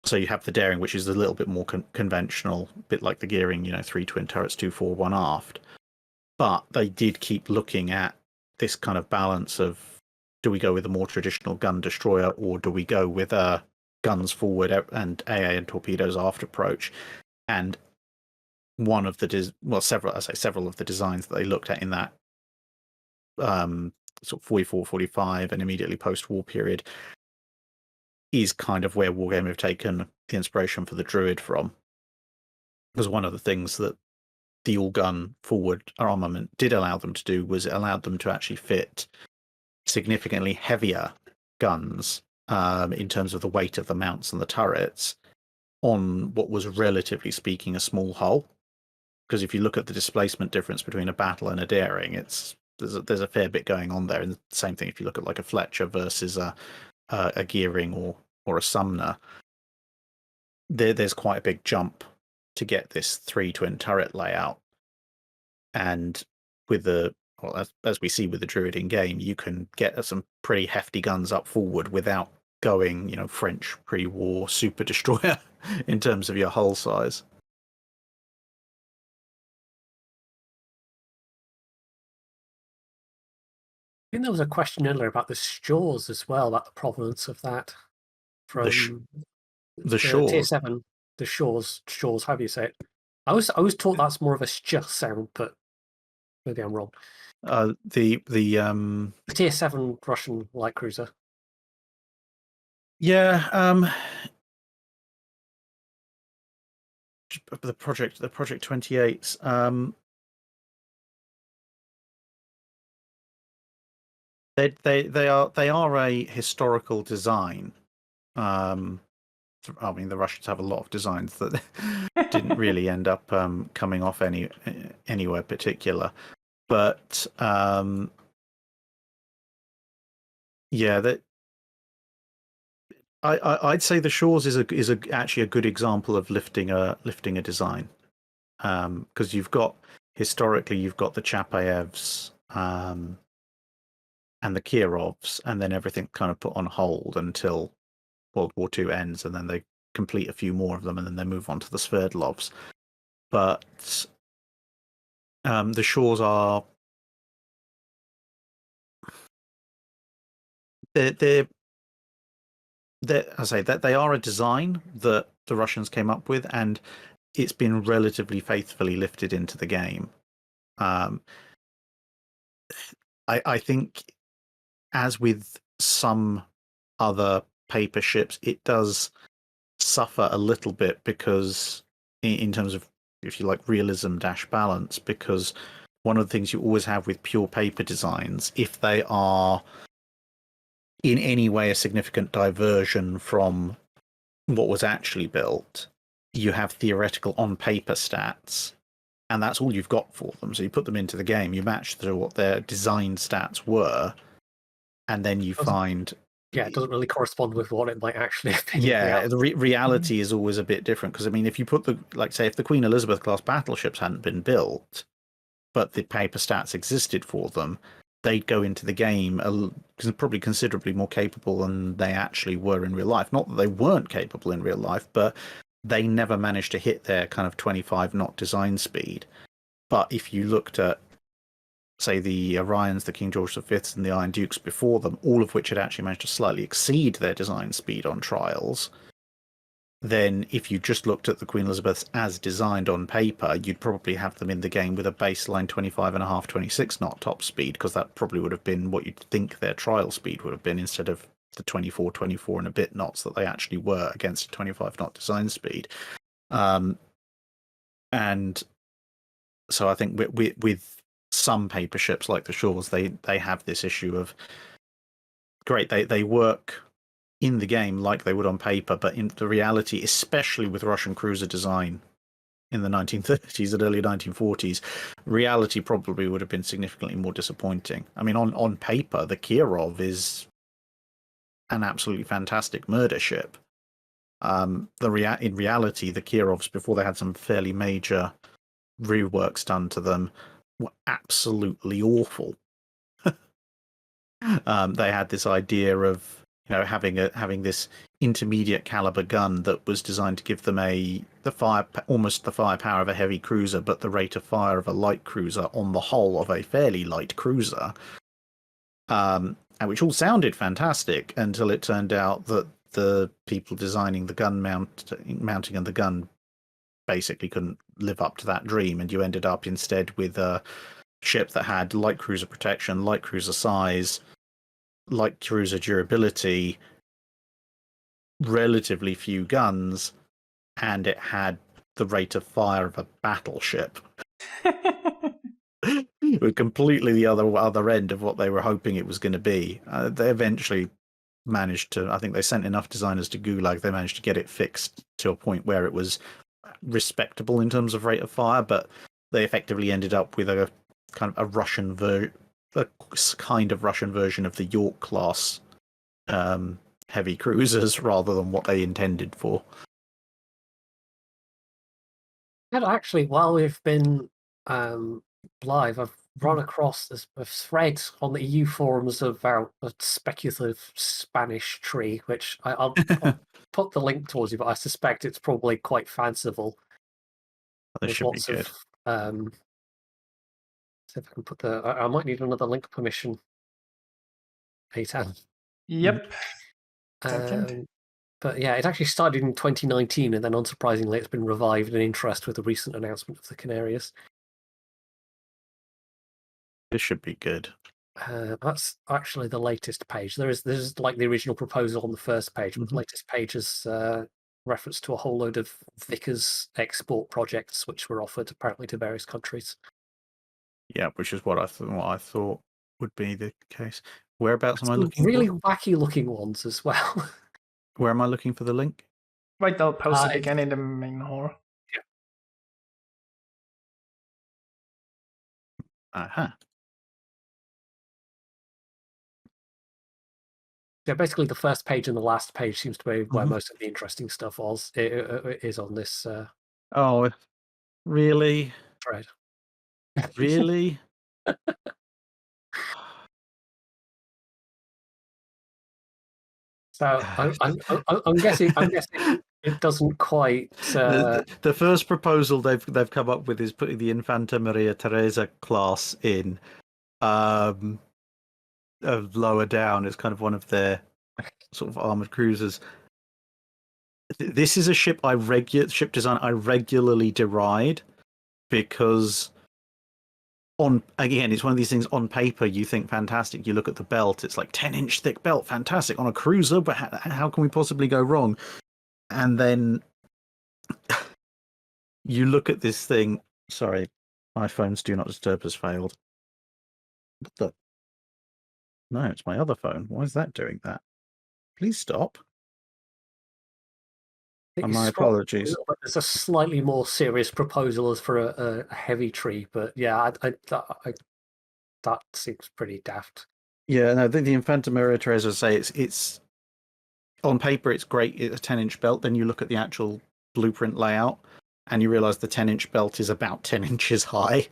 so you have the Daring, which is a little bit more conventional, a bit like the gearing, 3 twin turrets, 2 fore, 1 aft. But they did keep looking at this kind of balance of, do we go with a more traditional gun destroyer, or do we go with a guns forward and AA and torpedoes aft approach? And one of several of the designs that they looked at in that sort of 44, 45 and immediately post-war period is kind of where Wargaming have taken the inspiration for the Druid from. Because one of the things that the all-gun forward armament did allow them to do was it allowed them to actually fit significantly heavier guns in terms of the weight of the mounts and the turrets on what was, relatively speaking, a small hull. Because if you look at the displacement difference between a battle and a Daring, there's a fair bit going on there. And the same thing if you look at like a Fletcher versus a Gearing or a Sumner, there's quite a big jump to get this 3 twin turret layout. And with as we see with the Druid in game, you can get some pretty hefty guns up forward without going, French pre-war super destroyer in terms of your hull size. I think there was a question earlier about the Shores as well, about the provenance of that from the Shores. Tier 7. The Shores, how do you say it? I was taught that's more of a just sound, but maybe I'm wrong. The Tier 7 Russian light cruiser. Yeah, the project 28s. They are a historical design. I mean, the Russians have a lot of designs that didn't really end up coming off anywhere particular. But yeah, that I'd say the Shores is actually a good example of lifting a design, because historically you've got the Chapaevs and the Kirovs, and then everything kind of put on hold until World War II ends, and then they complete a few more of them, and then they move on to the Sverdlovs. But the Shores are they're I say that they are a design that the Russians came up with, and it's been relatively faithfully lifted into the game. I think, as with some other paper ships, it does suffer a little bit because, in terms of, if you like, realism-balance, because one of the things you always have with pure paper designs, if they are in any way a significant diversion from what was actually built, you have theoretical on-paper stats, and that's all you've got for them. So you put them into the game, you match to what their design stats were, and then you find... Yeah, it doesn't really correspond with what it might actually have been. Yeah, the reality is always a bit different, because, I mean, if you put say, if the Queen Elizabeth class battleships hadn't been built, but the paper stats existed for them, they'd go into the game probably considerably more capable than they actually were in real life. Not that they weren't capable in real life, but they never managed to hit their kind of 25 knot design speed. But if you looked at, say, the Orions, the King George V's, and the Iron Dukes before them, all of which had actually managed to slightly exceed their design speed on trials, then if you just looked at the Queen Elizabeths as designed on paper, you'd probably have them in the game with a baseline 25.5, 26 knot top speed, because that probably would have been what you'd think their trial speed would have been, instead of the 24 and a bit knots that they actually were against a 25 knot design speed. And so I think with some paper ships like the Shores, they have this issue of, great, they work in the game like they would on paper, but in the reality, especially with Russian cruiser design in the 1930s and early 1940s, reality probably would have been significantly more disappointing. I mean, on paper, the Kirov is an absolutely fantastic murder ship. In reality, the Kirovs, before they had some fairly major reworks done to them, were absolutely awful. They had this idea of, having this intermediate caliber gun that was designed to give them almost the firepower of a heavy cruiser, but the rate of fire of a light cruiser on the hull of a fairly light cruiser. And which all sounded fantastic until it turned out that the people designing the gun mounting and the gun basically couldn't live up to that dream, and you ended up instead with a ship that had light cruiser protection, light cruiser size, light cruiser durability, relatively few guns, and it had the rate of fire of a battleship. It was completely the other end of what they were hoping it was going to be. They eventually managed to, I think they sent enough designers to Gulag, they managed to get it fixed to a point where it was respectable in terms of rate of fire, but they effectively ended up with a kind of Russian version of the York class heavy cruisers, rather than what they intended for. And actually, while we've been live, I've run across a thread on the EU forums about a speculative Spanish tree, which I'll put the link towards you, but I suspect it's probably quite fanciful. This should be good. See if I can put I might need another link permission. 8 Yep. But yeah, it actually started in 2019, and then unsurprisingly, it's been revived in interest with the recent announcement of the Canarias. This should be good. That's actually the latest page. There's like the original proposal on the first page, but the latest page is reference to a whole load of Vickers export projects which were offered apparently to various countries. Yeah, which is what I thought would be the case. Whereabouts am I looking really for? wacky looking ones as well. Where am I looking for the link? Wait, I'll post it again in the main hall. Uh-huh. Yeah, basically the first page and the last page seems to be where most of the interesting stuff is on this Oh, really? thread. Really? So I'm guessing it doesn't quite. The first proposal they've come up with is putting the Infanta Maria Teresa class in lower down. It's kind of one of their sort of armored cruisers. This is a ship ship design I regularly deride because it's one of these things on paper you think fantastic. You look at the belt, it's like 10-inch thick belt, fantastic on a cruiser, but how can we possibly go wrong? And then you look at this thing. Sorry, my phone's do not disturb has failed. No, it's my other phone. Why is that doing that? Please stop. My apologies. There's a slightly more serious proposal as for a heavy tree, but yeah, that seems pretty daft. Yeah, no, the Infanta Maria Teresa say it's on paper it's great. It's a 10-inch belt. Then you look at the actual blueprint layout, and you realize the 10-inch belt is about 10 inches high.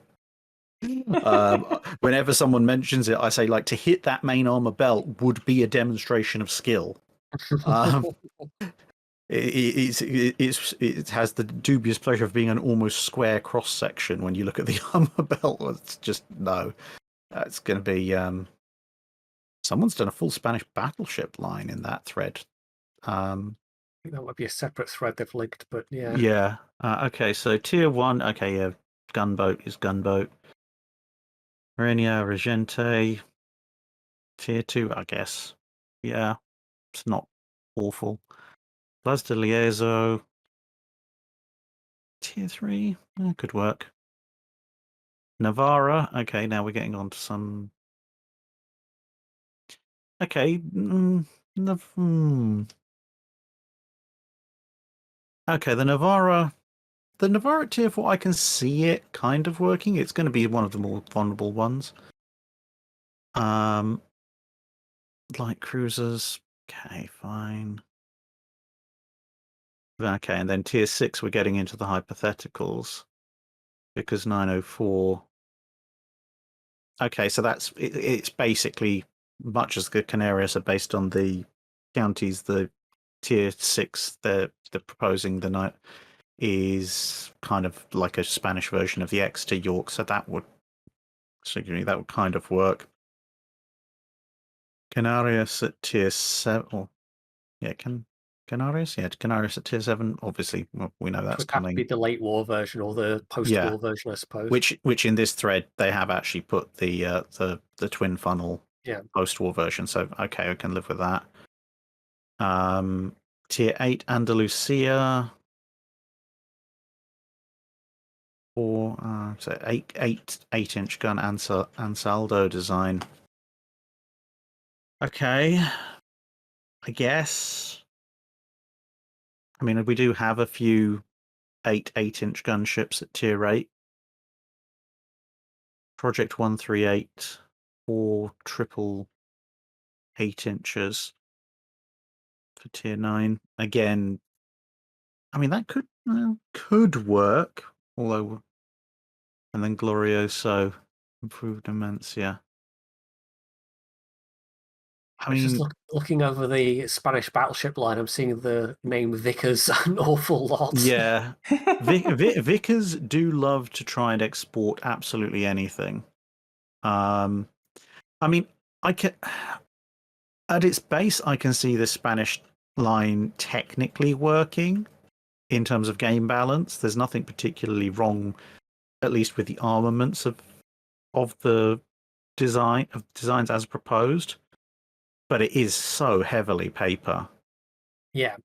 Whenever someone mentions it, I say like to hit that main armor belt would be a demonstration of skill. It has the dubious pleasure of being an almost square cross section when you look at the armor belt. It's just no. It's going to be someone's done a full Spanish battleship line in that thread. I think that might be a separate thread they've linked, but yeah. Yeah. Okay, so tier 1. Okay, yeah. Gunboat is gunboat. Marina Regente. Tier 2, I guess. Yeah. It's not awful. Las de Liezo. Tier 3. Could work. Navarra. Okay, now we're getting on to some. Okay. Okay, the Navarra tier 4, I can see it kind of working. It's going to be one of the more vulnerable ones. Light cruisers. Okay, fine. Okay, and then tier 6, we're getting into the hypotheticals because 904. Okay, so it's basically much as the Canarias are based on the counties. The tier 6 they're proposing the night is kind of like a Spanish version of the Exeter York, so that would kind of work. Canarias at tier 7. Oh, yeah, Canarias? Yeah, Canarias at tier 7. Obviously, we know that's coming. Be the late war version or the post-war version, I suppose. Which in this thread they have actually put the twin funnel post-war version. So okay, I can live with that. Tier 8 Andalusia. Or so 8-inch gun Ansaldo design. Okay, I guess. I mean, we do have a few 8-inch gunships at tier 8. Project 138, 4 triple 8-inches for tier 9. Again, I mean that could work, although. And then Glorioso, improved Demencia. I mean, just looking over the Spanish battleship line, I'm seeing the name Vickers an awful lot. Yeah, Vickers do love to try and export absolutely anything. I mean, I can at its base, I can see the Spanish line technically working in terms of game balance. There's nothing particularly wrong, at least with the armaments of the designs as proposed. But it is so heavily paper. Yeah.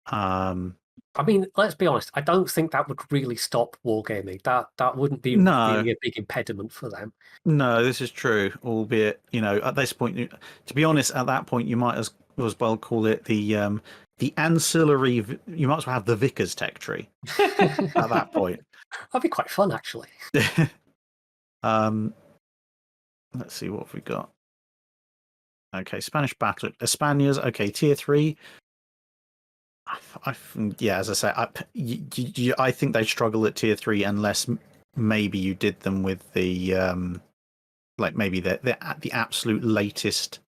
I mean, let's be honest. I don't think that would really stop wargaming. That wouldn't be really a big impediment for them. No, this is true. Albeit, at this point, to be honest, at that point, you might as well call it the the ancillary. You might as well have the Vickers tech tree at that point. That'd be quite fun, actually. Let's see what we got. Okay, Spanish battle Españas. Okay, tier 3. Yeah, as I say, I think they struggle at tier 3 unless maybe you did them with the like maybe the absolute latest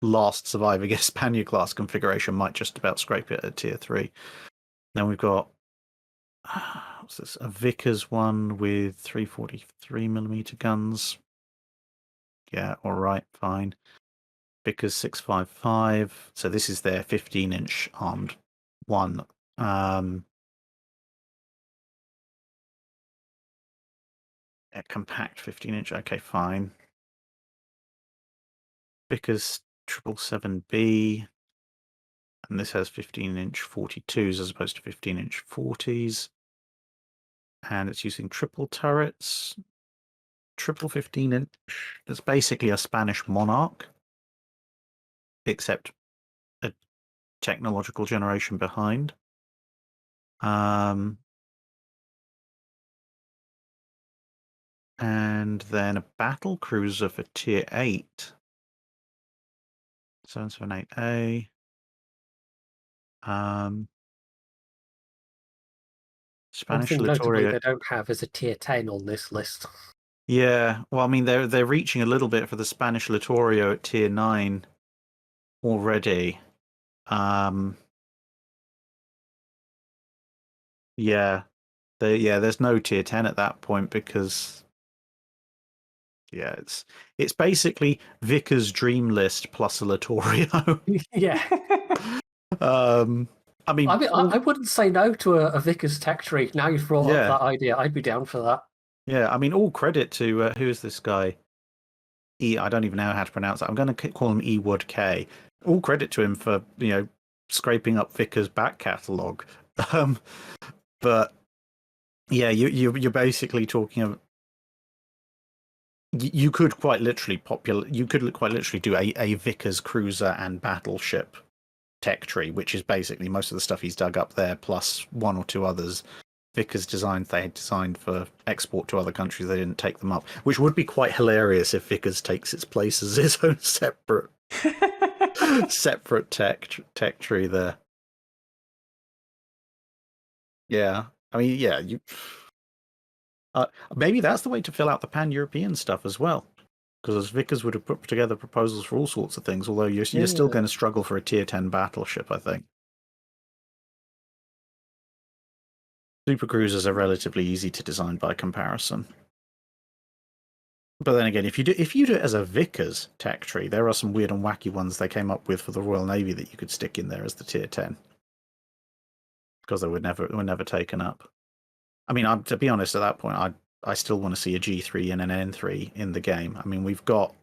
last surviving España class configuration might just about scrape it at tier 3. Then we've got what's this? A Vickers one with 343mm guns. Yeah, all right, fine. Vickers 655. So this is their 15-inch armed one. Yeah, compact 15-inch. Okay, fine. Vickers 777B. And this has 15-inch 42s as opposed to 15-inch 40s. And it's using triple turrets. Triple 15-inch. It's basically a Spanish Monarch, except a technological generation behind. And then a battle cruiser for tier 8. 778A. Spanish One thing notably Littorio. they don't have is a tier 10 on this list. Yeah, well, I mean, they're reaching a little bit for the Spanish Littorio at tier 9 already. Yeah, there's no tier 10 at that point because yeah, it's basically Vickers dream list plus a Littorio. Yeah. I mean, I wouldn't say no to a Vickers tech tree. Now you've brought Yeah. up that idea, I'd be down for that. yeah, I mean, all credit to who is this guy? I don't even know how to pronounce it. I'm going to call him Ewood K. All credit to him for scraping up Vickers' back catalogue. But yeah, you're basically talking of. You could quite literally do a Vickers cruiser and battleship tech tree, which is basically most of the stuff he's dug up there, plus one or two others. Vickers designs they had designed for export to other countries. They didn't take them up, which would be quite hilarious if Vickers takes its place as its own separate tech tree there. Yeah, I mean, yeah, maybe that's the way to fill out the pan-European stuff as well, because Vickers would have put together proposals for all sorts of things. Although you're still going to struggle for a tier 10 battleship, I think. Supercruisers are relatively easy to design by comparison. But then again, if you do it as a Vickers tech tree, there are some weird and wacky ones they came up with for the Royal Navy that you could stick in there as the tier 10, because they were never taken up. I mean, to be honest, at that point, I still want to see a G3 and an N3 in the game. I mean, we've got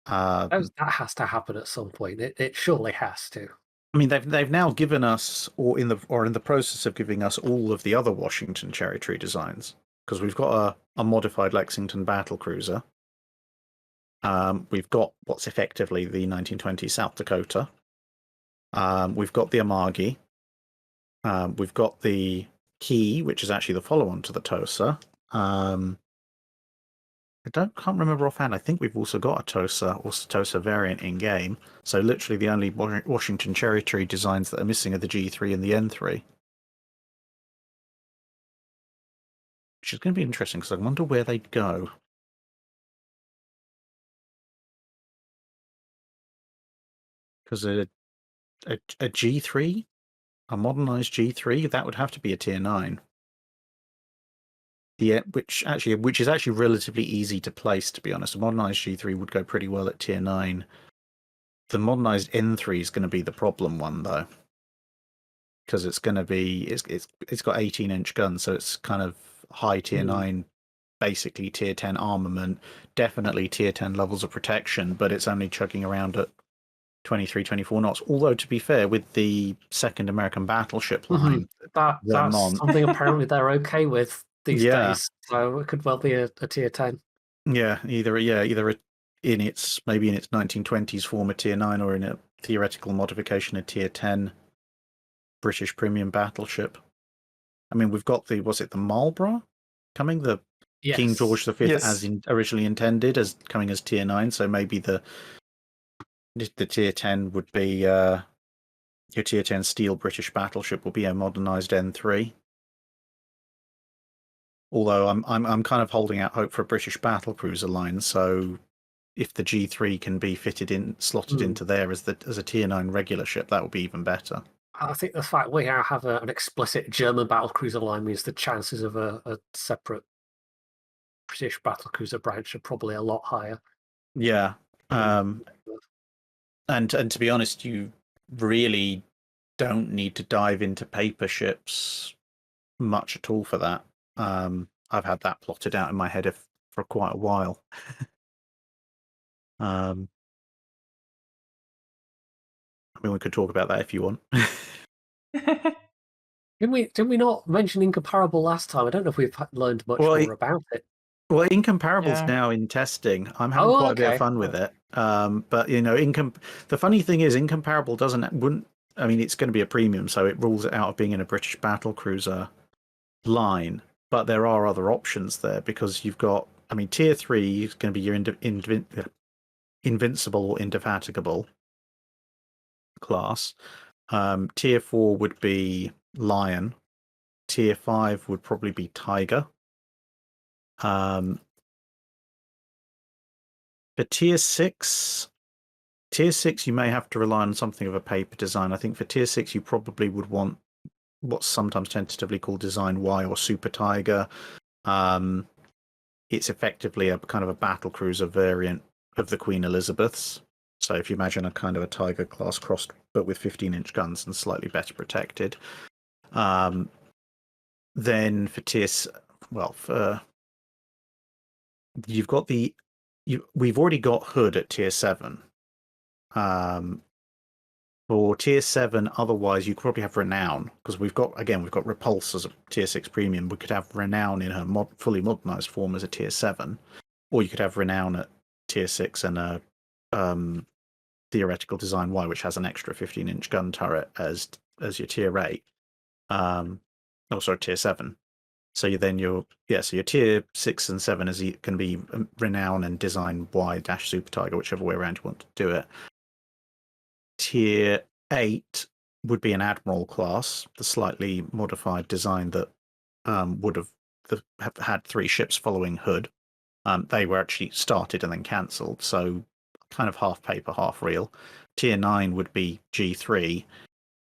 That has to happen at some point. It surely has to. I mean, they've now given us, or in the process of giving us, all of the other Washington cherry tree designs, because we've got a modified Lexington battlecruiser. We've got what's effectively the 1920 South Dakota. We've got the Amagi. We've got the Key, which is actually the follow-on to the Tosa. I can't remember offhand. I think we've also got a Tosa or Tosa variant in game. So literally the only Washington cherry tree designs that are missing are the G3 and the N3. Which is going to be interesting because I wonder where they'd go. Because a G3, a modernized G3, that would have to be a tier 9. Yeah, which is actually relatively easy to place, to be honest. A modernized G3 would go pretty well at tier 9. The modernized N3 is going to be the problem one, though, because it's going to be it's got 18-inch guns, so it's kind of high tier 9, basically tier 10 armament, definitely tier 10 levels of protection, but it's only chugging around at 23, 24 knots. Although, to be fair, with the second American battleship line, that's something apparently they're okay with these days. So it could well be a tier 10. Yeah, either in its 1920s form a tier 9 or in a theoretical modification a tier 10. British premium battleship. I mean, we've got the Marlborough coming, the King Yes. George V Yes. as originally intended, as coming as tier 9. So maybe the tier 10 would be your tier 10 steel British battleship will be a modernized N3. Although I'm kind of holding out hope for a British battlecruiser line. So if the G3 can be slotted into there as a tier 9 regular ship, that would be even better. I think the fact we now have an explicit German battlecruiser line means the chances of a separate British battlecruiser branch are probably a lot higher. Yeah. And to be honest, you really don't need to dive into paper ships much at all for that. I've had that plotted out in my head for quite a while. I mean, we could talk about that if you want. Didn't we not mention Incomparable last time? I don't know if we've learned much more about it. Well, Incomparable's now in testing. I'm having quite a bit of fun with it. But you know, the funny thing is, Incomparable wouldn't. I mean, it's going to be a premium, so it rules it out of being in a British battlecruiser line. But there are other options there because you've got. I mean, tier 3 is going to be your invincible or indefatigable class. Tier 4 would be Lion. Tier 5 would probably be Tiger. For tier 6, you may have to rely on something of a paper design. I think for tier 6, you probably would want what's sometimes tentatively called Design Y or Super Tiger. It's effectively a kind of a battlecruiser variant of the Queen Elizabeth's. So if you imagine a kind of a Tiger class crossed, but with 15-inch guns and slightly better protected. Then for you've got we've already got Hood at tier 7. For tier 7, otherwise you could probably have Renown, because we've got Repulse as a tier 6 premium. We could have Renown in her fully modernized form as a tier 7, or you could have Renown at tier 6 and a theoretical Design Y, which has an extra 15-inch gun turret as your tier 8. Tier 7. So your tier 6 and 7 is going to be Renown and Design Y - Super Tiger, whichever way around you want to do it. Tier 8 would be an Admiral class, the slightly modified design that would have had 3 ships following Hood. They were actually started and then cancelled, so kind of half paper, half real. Tier 9 would be G3.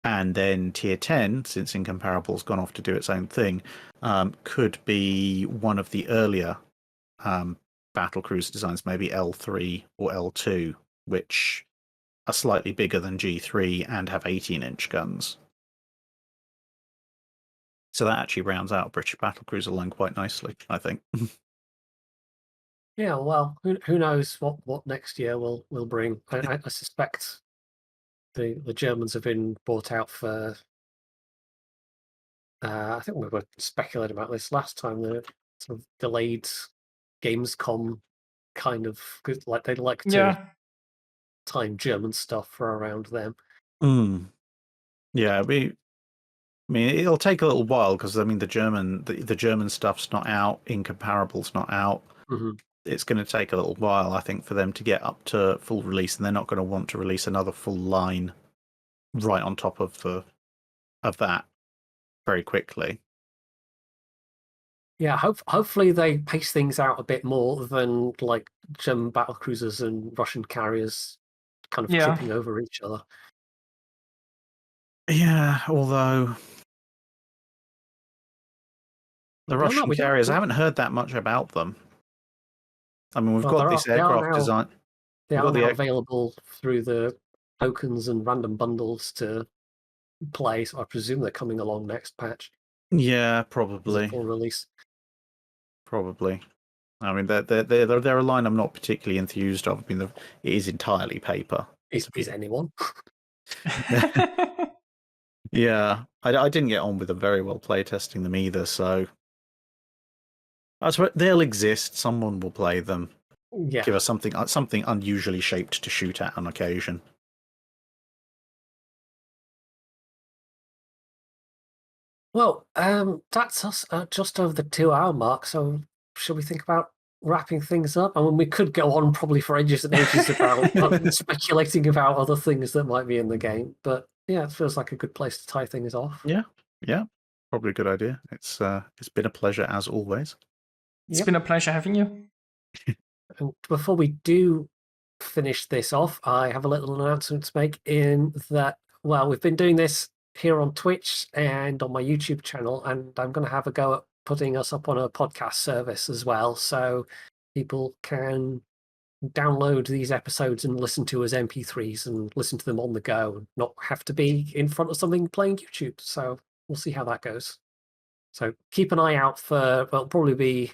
And then tier 10, since Incomparable's gone off to do its own thing, could be one of the earlier battlecruiser designs, maybe L3 or L2, which are slightly bigger than G3 and have 18-inch guns. So that actually rounds out British battlecruiser line quite nicely, I think. Yeah, well, who knows what next year will bring? I suspect the Germans have been bought out for. I think we were speculating about this last time. The sort of delayed Gamescom kind of, like they like to time German stuff for around them. Yeah, I mean, it'll take a little while because I mean the German stuff's not out, Incomparable's not out. It's going to take a little while, I think, for them to get up to full release, and they're not going to want to release another full line right on top of that very quickly. Yeah, hopefully they pace things out a bit more than like German battlecruisers and Russian carriers kind of tipping over each other. Yeah, although the Russian carriers, I haven't heard that much about them. I mean, we've got this aircraft design. They are now available through the tokens and random bundles to play, so I presume they're coming along next patch. Yeah, probably. Full release. Probably. I mean, they're a line I'm not particularly enthused of. I mean, it is entirely paper. Is anyone? Yeah, I didn't get on with them very well playtesting them either, so they'll exist. Someone will play them. Yeah. Give us something unusually shaped to shoot at on occasion. Well, that's us just over the 2-hour mark. So should we think about wrapping things up? I mean, we could go on probably for ages and ages about speculating about other things that might be in the game. But yeah, it feels like a good place to tie things off. Yeah, probably a good idea. It's been a pleasure as always. It's been a pleasure having you. And before we do finish this off, I have a little announcement to make in that, well, we've been doing this here on Twitch and on my YouTube channel, and I'm going to have a go at putting us up on a podcast service as well, so people can download these episodes and listen to as MP3s and listen to them on the go and not have to be in front of something playing YouTube. So we'll see how that goes. So keep an eye out for, well, it'll probably be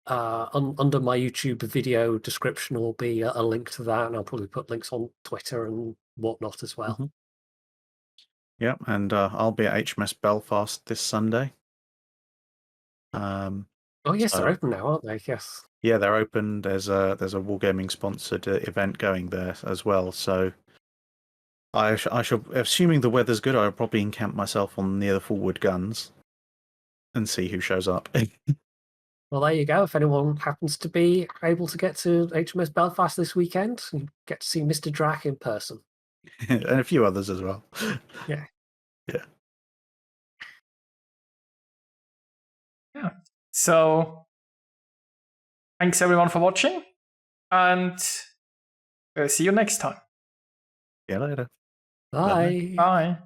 under my YouTube video description will be a link to that, and I'll probably put links on Twitter and whatnot as well. Mm-hmm. Yep, and I'll be at HMS Belfast this Sunday. Oh yes, they're open now, aren't they? Yes. Yeah, they're open. There's a Wargaming sponsored event going there as well. So I shall, assuming the weather's good, I'll probably encamp myself on near the forward guns and see who shows up. Well, there you go. If anyone happens to be able to get to HMS Belfast this weekend, you get to see Mr. Drac in person. And a few others as well. Yeah. So thanks everyone for watching, and see you next time. See you later. Bye. Bye.